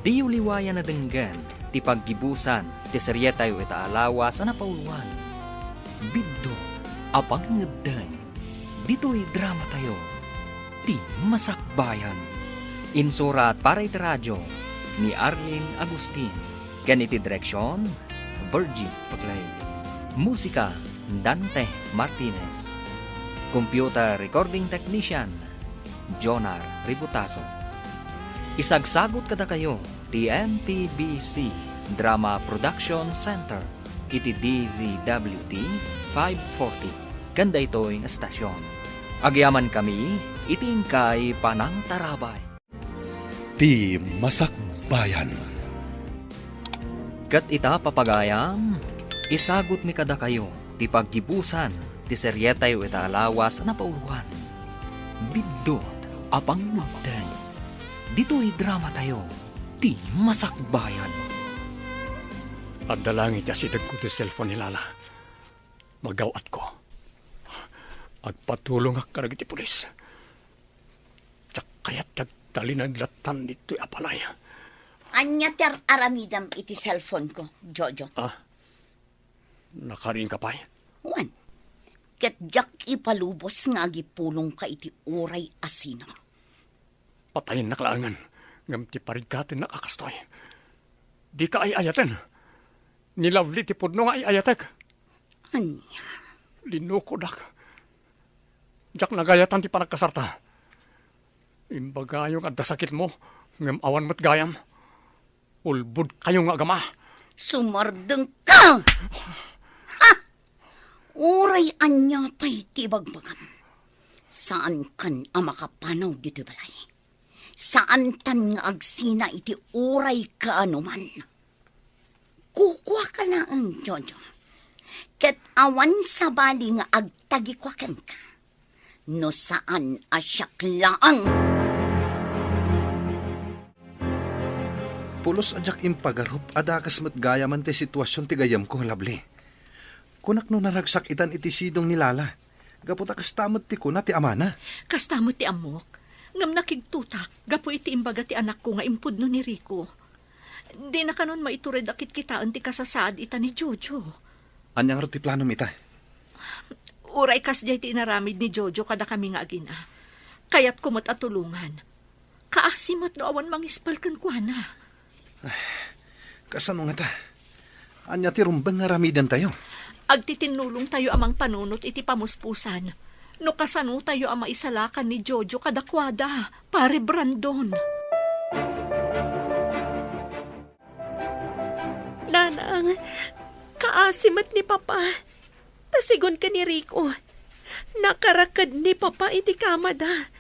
di uliwayan na denggan, ti paggibusan, ti seryetayo ita alawa sa napauluan. Biddo, apang ngabdan, dito'y drama tayo, ti masakbayan. Insurat para iti radyo, ni Arlene Agustin. Ganiti direksyon, Virgie Paglay. Musika, Dante Martinez. Computer Recording Technician, Jonar Ributaso. Isagsagot kada kayo, ti MTBC Drama Production Center, iti DZWT 540. Ganda ito'y estasyon. Agyaman kami, itingkay Panang Tarabay. Ti Masakbayan. Kat ita papagayam, isagot mi kada kayo, ti paggibusan, ti seryetayo ita alawas na pauluan. Bidot, apang nagdan. Dito'y drama tayo, ti masakbayan. At dalang iti asidag ko ti cellphone ni Lala. Magawat ko. Agpatulong ak karag iti pulis. Tsak kaya't tagtalinan latan dito'y apalay. Anya ter aramidam iti cellphone ko, Jojo. Nakarin ka pa'y? Juan, ket jak ipalubos nga gipulong ka iti uray asino. Patayin naklaangan. Ngam ti parigkatin nakakastoy. Di ka ay ayatan. Ni Lovely ti pudno nga ay ayatek. Anya? Linukodak. Jak nagayatan ti panagkasarta. Imbaga yung adasakit mo. Ngam awan mo't gayam. Ulbud kayo nga agama. Sumardeng ka! Ha! Uray anya pa'y tibagbagam. Saan kan ang makapanaw dito balay? Saan tan nga agsina iti uray ka anuman? Kukwa ka na ang Jojo. Ket awan sa bali nga agtagikwakan ka. No saan asyak laang. Pulos adyak impagarup adakas mat gaya man ti sitwasyon ti gayam ko, Lovely. Kunak no naragsak itan iti sidong ni Lala. Gaputa kastamot ti kuna ti amana. Kastamot ti amok. Ngam nakigtutak, gapo iti imbaga ti anak ko nga impudno ni Rico. Di na kanon maitured akit kitaan ti kasasaad ita ni Jojo. Anyang ro ti plano mita? Uray kas jay ti inaramid ni Jojo kada kami nga agina. Kaya't kumot at tulungan. Kaasimot no awan mangispal kan kuana. Kasano nga ta? Anya ti rumbang nga ramidan tayo. Agtitinulong tayo amang panunot iti pamuspusan. No kasano tayo ang maisalakan ni Jojo kadakwada, pare Brandon. Nanang, kaasimat ni Papa. Tasigon ka ni Rico. Nakarakad ni Papa iti kamada.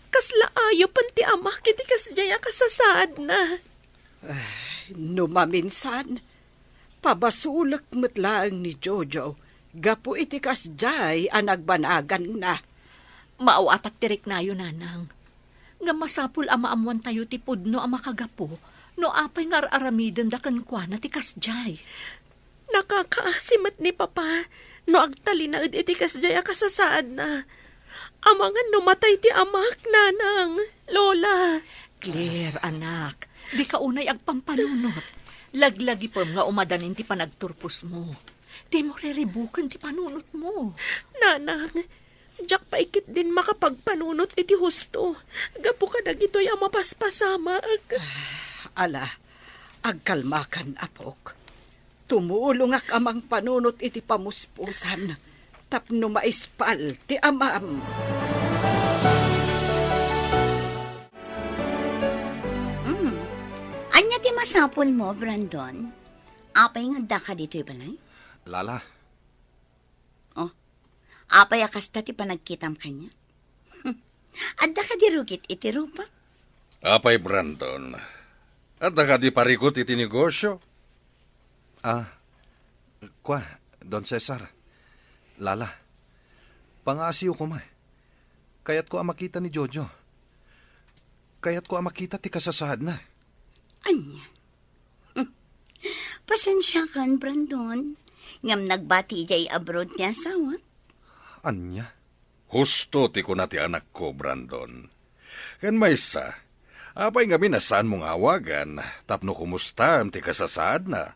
Kasla ayo panti ama kiti kasjaya kasasaad na. No maminsan, pabasulak matlaang ni Jojo, Gapu iti kasjay ang nagbanagan na. Maawatak tirik na yun, nanang. Nga masapul ama amuan tayo ti pudno ang makagapo, no apay nga aramiden da kankwa na ti kasjay. Nakakaasimat ni Papa, no agtali na iti kasjay akasasaad na. Amangan numatay ti amak, nanang, lola. Claire, anak, di ka unay agpampanunot. Laglagi pa nga umadanin ti panagturpos mo. Di mo reribukan ti panunot mo. Nanang, jak paikit din makapagpanunot iti husto. Gapu ka na gito'y ang mapaspasama. Ala, agkalmakan, apok. Tumulungak amang panunot iti pamuspusan. Tapno maispal ti amam. Anya ti masapol mo, Brandon? Apay nga da ka dito'y balay? Lala, Apay akasta ti panagkitam kanya? Adda ka di rugit iti rupa? Apay, Brandon. At ka di parikot iti negosyo? kwa, Don Cesar. Lala, pangasiw ko ma. Kayat ko ang makita ni Jojo. Kayat ko ang makita ti kasasahad na. Anya? Pasensya kan, Brandon. Ngam nagbati jay abroad niya asawa. Anya? Husto ti ko na ti anak ko, Brandon. Kan maysa, apay nga minasaan mong awagan, tapno kumusta ti kasasad na.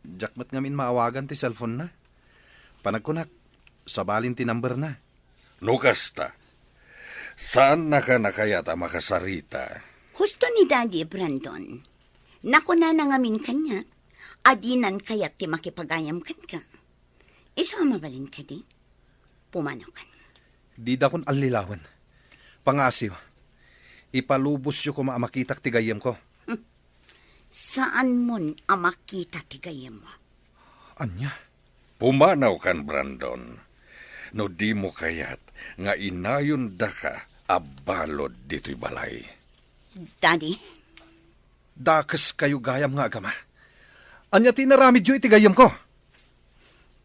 Jakmat ngamin maawagan ti cellphone na. Panagkunak, sabalin ti number na. Nukasta, saan na ka nakayata makasarita? Husto ni Daddy, Brandon. Naku na nangamin kanya. Adinan kayat ti makipagayam kan ka. Isa mabalin ka di. Pumanaw ka. Di da kon alilawan. Pangasiw, ipalubos yu ko maamakitak ti gayem ko. Saan mon amakita ti gayam mo? Anya? Pumanaw kan, Brandon. No di mo kayat, nga inayon da ka, abalod dito'y balay. Daddy, Dakas kayo gayam nga agama. Anya ti naramid yu iti gayem ko.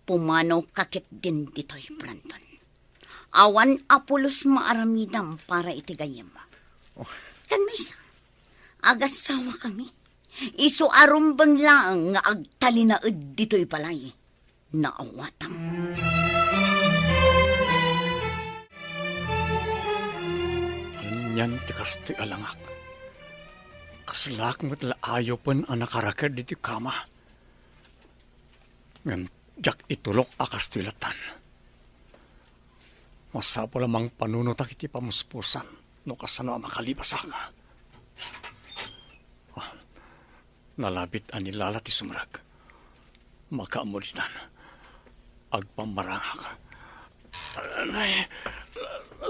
pumanaw kakit din dito'y, Brandon. Awan apulos maaramidam para iti gayam mo. Kan misa, agasawa kami. Isu arumbang lang nga agtalinaed dito'y balay. Naawatam. Anyan ti kastoy alangak. Kaslak mo't laayo pen ang nakarakad diti kama. Ngan jak itulok akas tilatan. Masapo lamang panunutak iti pamuspusan no kasano ang makalibasang. Nalabit anilala ti sumrag. Makaamulinan. Agpamarangak. Anay,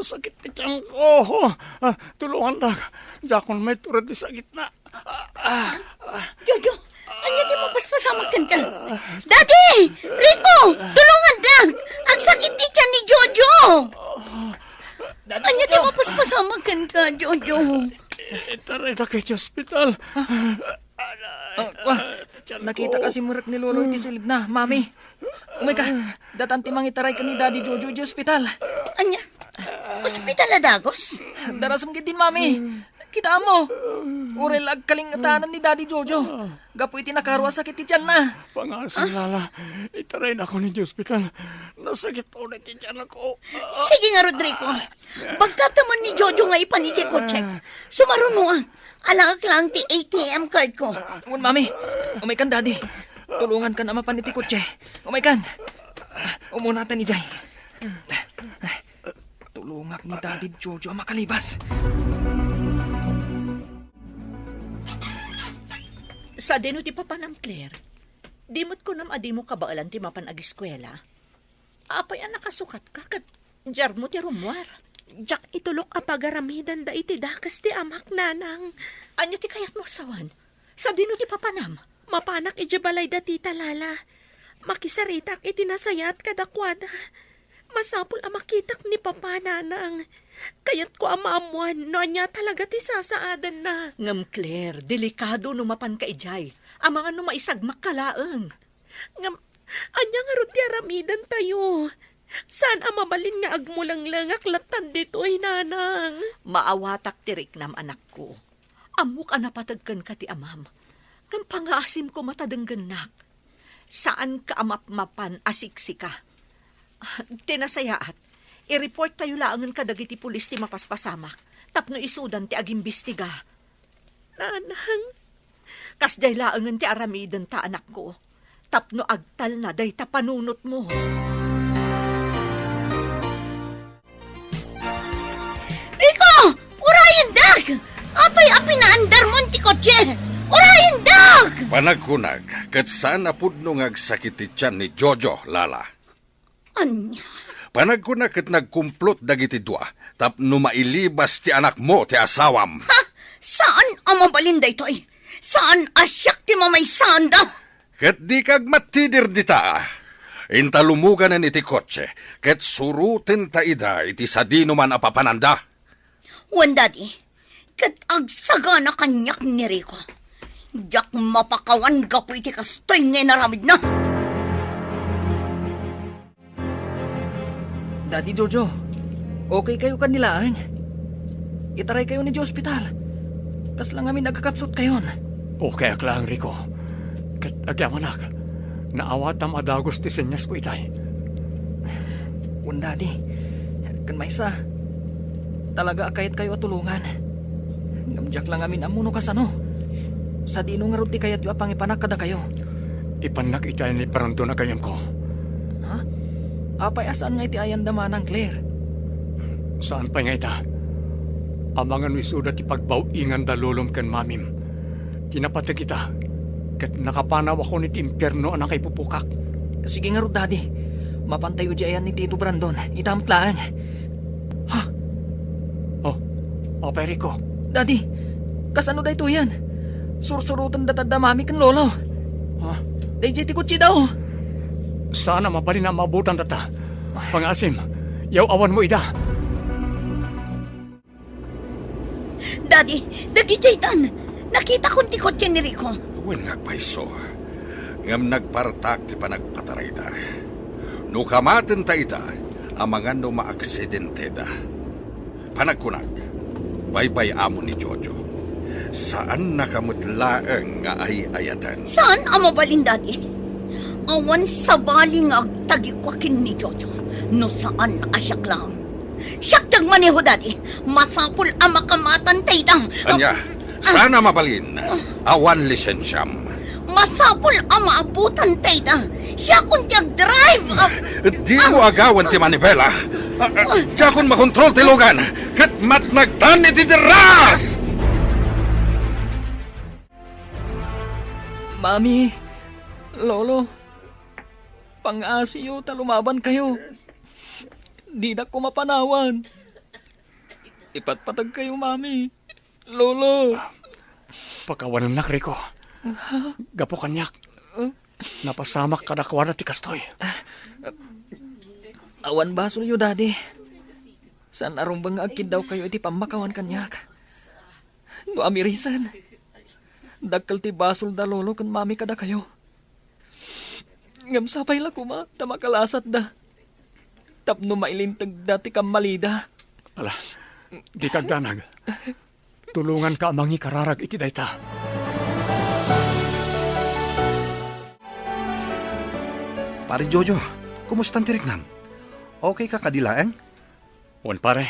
sakit ti tiyang ko. Tulungan na. Jakon may turad di sakit na. Jojo, anya di mo paspasamakan ka? Daddy! Rico! Tulungan lang! Ang sakit di tiyan ni Jojo! Anya di mo paspasamakan ka, Jojo? Itaray na kayo sa ospital. Nakita kasi murak ni Lolo iti silid na, Mami. Umay ka, datanti mangitaray ka ni Daddy Jojo di ospital. Anya? Ospital na dagos? Darasam din, Mami. Kita mo. Urel agkalingatanan ni Daddy Jojo. Gapo iti nakarwa sakit ti tiyan na. Pangasin lala, itaray na ako ni ospital. Nasakit ulit ti tiyan ako. Sige nga, Rodrigo. Pagkatamon ni Jojo nga ipaniki ko check. Sumarunuan. Alangak lang ti ATM card ko. Ngun, Mami. Umay kan, Daddy. Tulungan ka na mapaniti kotse. Umay kan. Umunatan ni Jay. Tulungak ni Daddy Jojo ang makalibas. Sa dino di papanam, Claire. Dimot ko nam adi mo kabaalan ti mapan ag-eskwela. Apay ang nakasukat ka kat jar mo ti rumwar. Jak itulok a pagaramidan da iti dakas ti amak, nanang. Anya ti kayat mo asawan? Sa dino ti papanam? Mapanak iti balay da tita Lala. Makisaritak iti nasayat kadakwada. Masapul a makitak ni Papa, nanang. Kayat ko amaamuan no anya talaga ti sasaadan na. Ngam, Claire, delikado no mapan ka ijay. Ang mga no maisagmak kalaeng. Anya nga ron ti aramidan tayo. Saan ang mabalin nga agmulang-lang aklatan dito'y nanang? Maawatak tirik nam anak ko. Amok anapatagkan ka ti amam. Ngam pangasim ko matadangganak. Saan ka amapmapan asiksika? Tinasayaat. I-report tayo laangan ka dagiti pulis ti mapaspasamak. Tapno isudan ti agimbestiga. Nanang, Kasday laangan ti aramidan ta anak ko. Tapno agtal na day ta panunot mo. Rico! Urayan dag! Apay apinaandar mo ti kotse! Urayan dag! Panagkunag, kat saan apudno ngagsakit ti tiyan ni Jojo, Lala. Anya? Panagkunag kat nagkumplot dagiti dua, tapno mailibas ti anak mo ti asawam. Ha? Saan ang mabalinda ito ay? Saan asyak ti mamaysan da? Kat di kag matidir dita. Intalumugan na iti kotse, kat surutin ta ida iti sadino man apapananda. Wandadi, kat agsaga na kanyak ni Rico. Diyak mapakawan gapo iti kastoy ngay naramid na. Daddy Jojo, okay kayo kanilaan? Itaray kayo ni di ospital. Kas lang amin nagkakapsot kayon. Okay ak lang, Rico. Kat agyamanak, naawatam adagos ti senyas ko itay. Wan daddy, kan maysa, talaga akayat kayo at tulungan. Ngamjak lang amin amuno kasano. Sa dino nga ruti kayat yu apang ipanak kada kayo. Ipanak itay ni paranto na kayam ko. Ha? Apay asaan nga iti ayan damanang Claire? Saan pa nga ita? Amangan wisuda ti pagbawingan dalulom ken mamim. Tinapatag kita. Kat nakapanaw ako ni ti impyerno anang kay pupukak. Sige nga ro daddy, mapantayo di ayan ni Tito Brandon. Itamtlaan. Ha? Oh, opay Rico. Daddy, kasano da ito yan? Sursurutan datad mami kan lolo. Ha? Day ti kutsi daw. Sana mapalin na mabutan data. Pangasim, yaw awan mo ida. Daddy, dagi jaytan. Nakita ko ti kotse ni Rico. Wen ngagpaiso. Ngam nagpartak ti panagpataray da. No kamaten ta ita, amangan no maaksidente da. Panagkunag, baybay amo ni Jojo. Saan nakamutlaeng nga ay ayatan? Saan ang mabalin, Daddy? Awan sa baling agtagikwakin ni Jojo. No saan asyak lang. Siyak maneho, Daddy. Masapul ang makamatan tayo. Anya, sana mabalin. Awan lisensyam. Masapul ang maabutan tayo. Siya kung drive. Di mo agawan ti manibela. Diya kung makontrol ti lugan. Kat matnagtan iti deras! Mami, lolo, pang-asiyo talumaban kayo. Di na ko mapanawan. Ipatpatag kayo, mami. Lolo. Pagkawanan nak, Rico. Gapo kanyak. Napasamak kadakwa na ti kastoy. Awan basol yu, daddy. San arumbang agkid daw kayo iti pamakawan kanyak. No amirisan. Dagkal ti basol da lolo kan mami kada kayo. Ngam sapay la kuma, tamakalasat da. Tapno mailintag dati kam malida. Ala, di kagdanag. Tulungan ka amangi kararag iti dayta. Pare Jojo, kumusta ang tiriknam? Okay ka kadilaeng? Wan pare.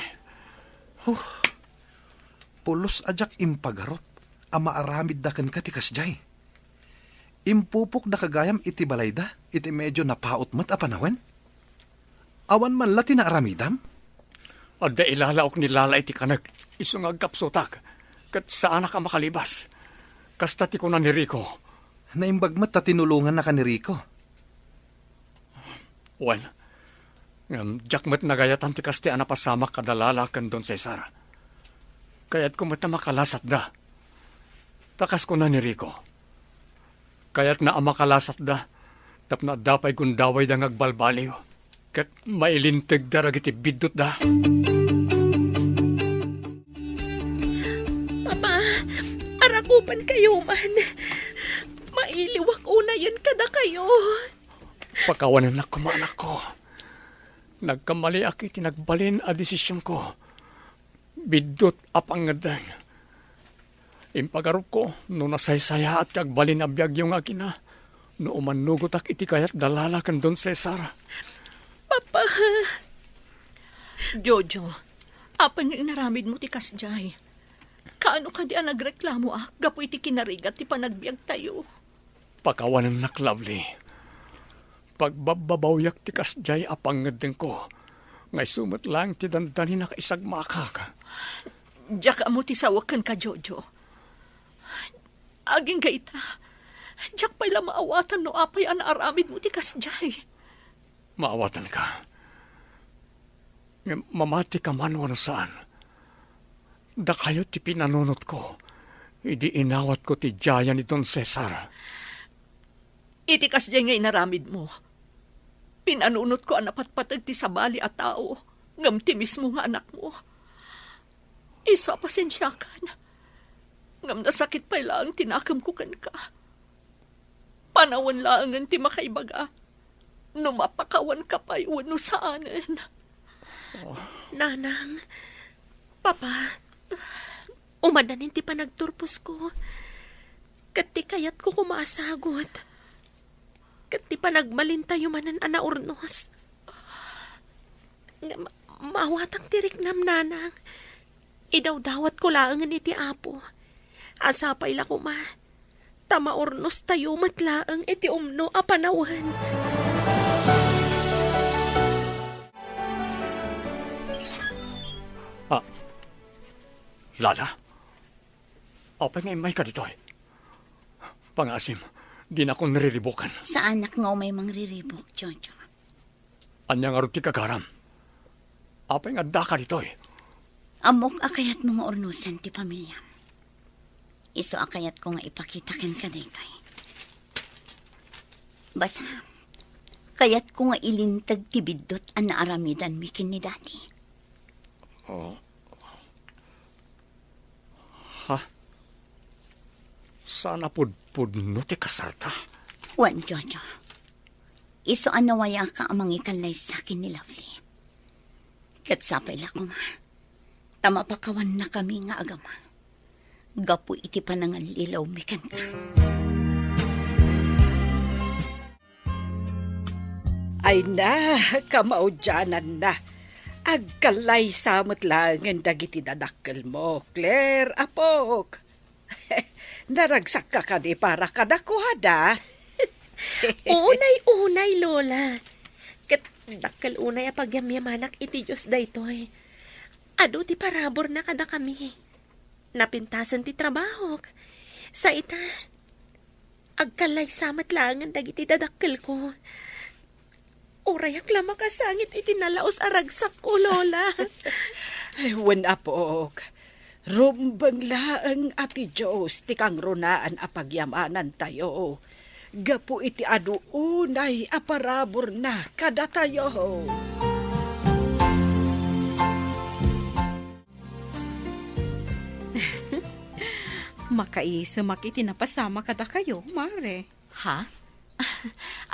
Pulos ajak impagarop. Ama aramid da kan katikas jay. Impupok da kagayam iti balayda, iti medyo napaot mat apanawen. Awan man lati na aramidam? Adda ilalaok ni Lala iti kanag, isungag kapsotak, kat saan ka makalibas. Kasta ti ko na ni Rico. Naimbagmat ta tinulungan na ka ni Rico. Wan, jakmat nagayatan ti kasti anapasamak kadalala kan Don Cesar. Kaya't kumat na makalasat da. Takas ko na ni Rico. Kaya't na amakalasat da, tapna dapay gundaway da ngagbalbaliw. Kat mailintag darag iti bidot da. Papa, arakupan kayo man. Mailiwak una yun kada kayo. Pakawanan na kumanak ko. Nagkamali aki tinagbalin a desisyon ko. Bidot apangadang. Impagarup ko, no nasaysaya at kagbalin a biyag yung akina. No umanugot ak iti kayat dalala kan Don Cesar. Papa. Jojo, apa nga inaramid mo ti kasjay? Kaano ka di nagreklamo gapo iti kinarigat ti panagbiag tayo? Pakawanan nak lovely. Pagbababawyak ti kasjay apangadeng ko. Ngay sumat lang ti dandani na kaisagmakak. Diyak amo ti sawakan ka, Jojo. Aging gaita. Diyak pa'y maawatan no apay an aramid mo ti kasjay. Maawatan ka. Mamati ka man wano saan. Da kayo ti pinanunot ko. Idi inawat ko ti jaya ni Don Cesar. Iti kasjay nga inaramid mo. Pinanunot ko ang napatpatag ti sabali at tao. Ngam ti mismo nga anak mo. Iso pasensya ka na. Ngam nasakit pa lang tinakam ko kan ka. Panawan lang ti makaibaga. No mapakawan ka pa no saanin. Nanang, Papa, umadanin ti panagturpos ko. Kat ti kayat ko kumasagot. Kat ti panagmalintayo manan anaurnos. Mawatang tiriknam, Nanang. Idawdawat ko laangan iti apo. Asapay la ko ma. Tamaurnos tayo matlaang iti umno a panawan. Lala? Apa nga imay ka dito eh? Pangasim, di na ako nariribukan. Sa anak nga may mangriribok, Jojo. Anyang arot ti kagaram. Apa nga daka dito eh? Amok akayat mga ornusan ti pamilya. Iso akayat ko nga ipakita ken ka daytoy. Basta, kayat ko nga ilintag ti bidot ang naaramidan mi kin ni Daddy. Oh. Ha? Sana pudpudno ti kasarta. Wan, Jojo. Iso anawaya ka amang ikalay sa akin ni Lovely. Katsapay la ko nga. Tamapakawan na kami nga agama. Gapu iti panangalilaw mikan ka. Ay na, kamaudyanan na. Agkalay samot lang ang dagiti dadakkel mo, Claire, apok. Naragsak ka ka di para kadakuhada. Unay, Lola. Kat dakkel unay apagyamyamanak iti Diyos daytoy. Ado ti parabor na kada kami. Napintasan ti trabaho. Sa ita, agkalay samat lang ang dagiti dadakkel ko. Urayak lamang kasangit itinalaos aragsak ko, Lola. Ay, wan apok. Rumbang laang ati Diyos, ti kang runaan apagyamanan tayo. Gapu iti adu unay aparabor na kada tayo. Makaisamak iti napasama kada kayo, Mare. Ha?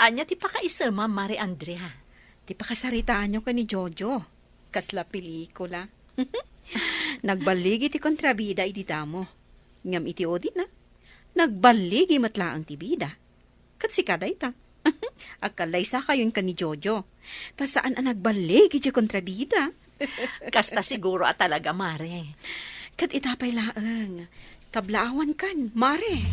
Anya ti pakaisama, Mari Andrea. Di pa kasaritaan nyo ka ni Jojo. Kasla pelikula. Nagbaligi ti kontrabida iti damo. Ngam iti odi na. Nagbaligi matlaang ti bida. Kat si kada ita. Agkalay sa kayon ka ni Jojo. Ta saan ang nagbaligi ti kontrabida? Kasta siguro talaga, Mare. Kat itapay laang. Kablaawan kan, Mare.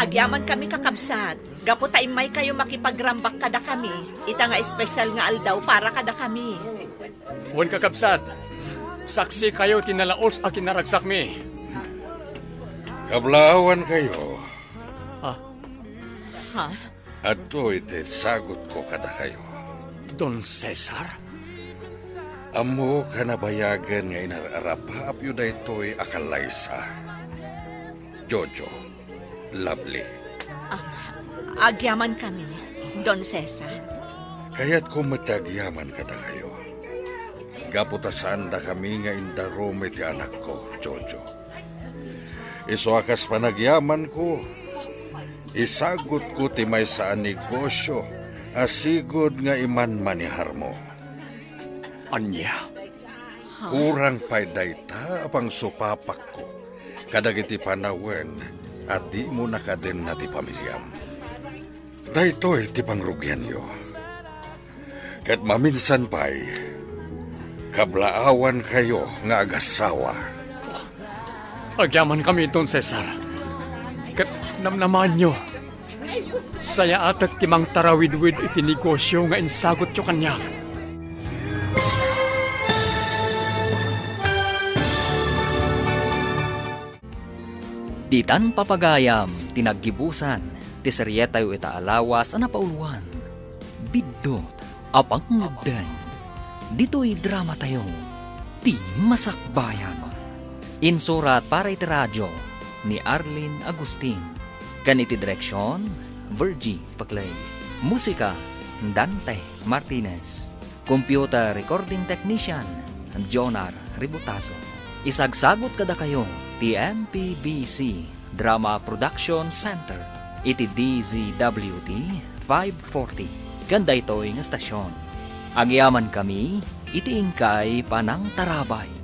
Agyaman kami kakabsat. Gapo taimay kayo makipagrambak kada kami. Ita nga espesyal nga aldaw para kada kami. Wan kakabsat, saksi kayo tinalaos a kinaragsak mi. Kablawan kayo. Ha? Ato iti sagot ko kada kayo. Don Cesar? Amo kanabayagan nga inararapa apyo da ito'y akalaysa. Jojo, Lovely. Agyaman kami. Don Cesar. Kaya't kumatagyaman ka na kayo. Gaputasan da kami nga indarome ti anak ko, Jojo. Iso akas panagyaman ko. Isagot ko ti may saan negosyo, asigod nga iman manihar mo. Anya, Kurang pa'y dayta apang supapak ko. Kadagiti panawen at di mo nakaden na ti pamilyam. Daytoy ti pangrugyan yo. Kat maminsan pa'y kablaawan kayo nga agasawa. agyaman kami Don Cesar. Kat namnaman nyo. Saya atak timang tarawid-wid iti negosyo nga insagot yo kanya. Ditan papagayam, tinaggibusan, ti seryetayo ita alawas na pauluan. Bidot, apang ngagdan. Dito'y drama tayo, ti masakbayan. Insurat para iti radyo, ni Arlene Agustin. Ganiti direksyon, Virgie Paglay. Musika, Dante Martinez. Computer recording technician, Jonar Ributazo. Isagsagot kada kayo, ti MPBC Drama Production Center, iti DZWT 540. Ganda ito'y nga stasyon. Agyaman kami, iti ingkay panang tarabay.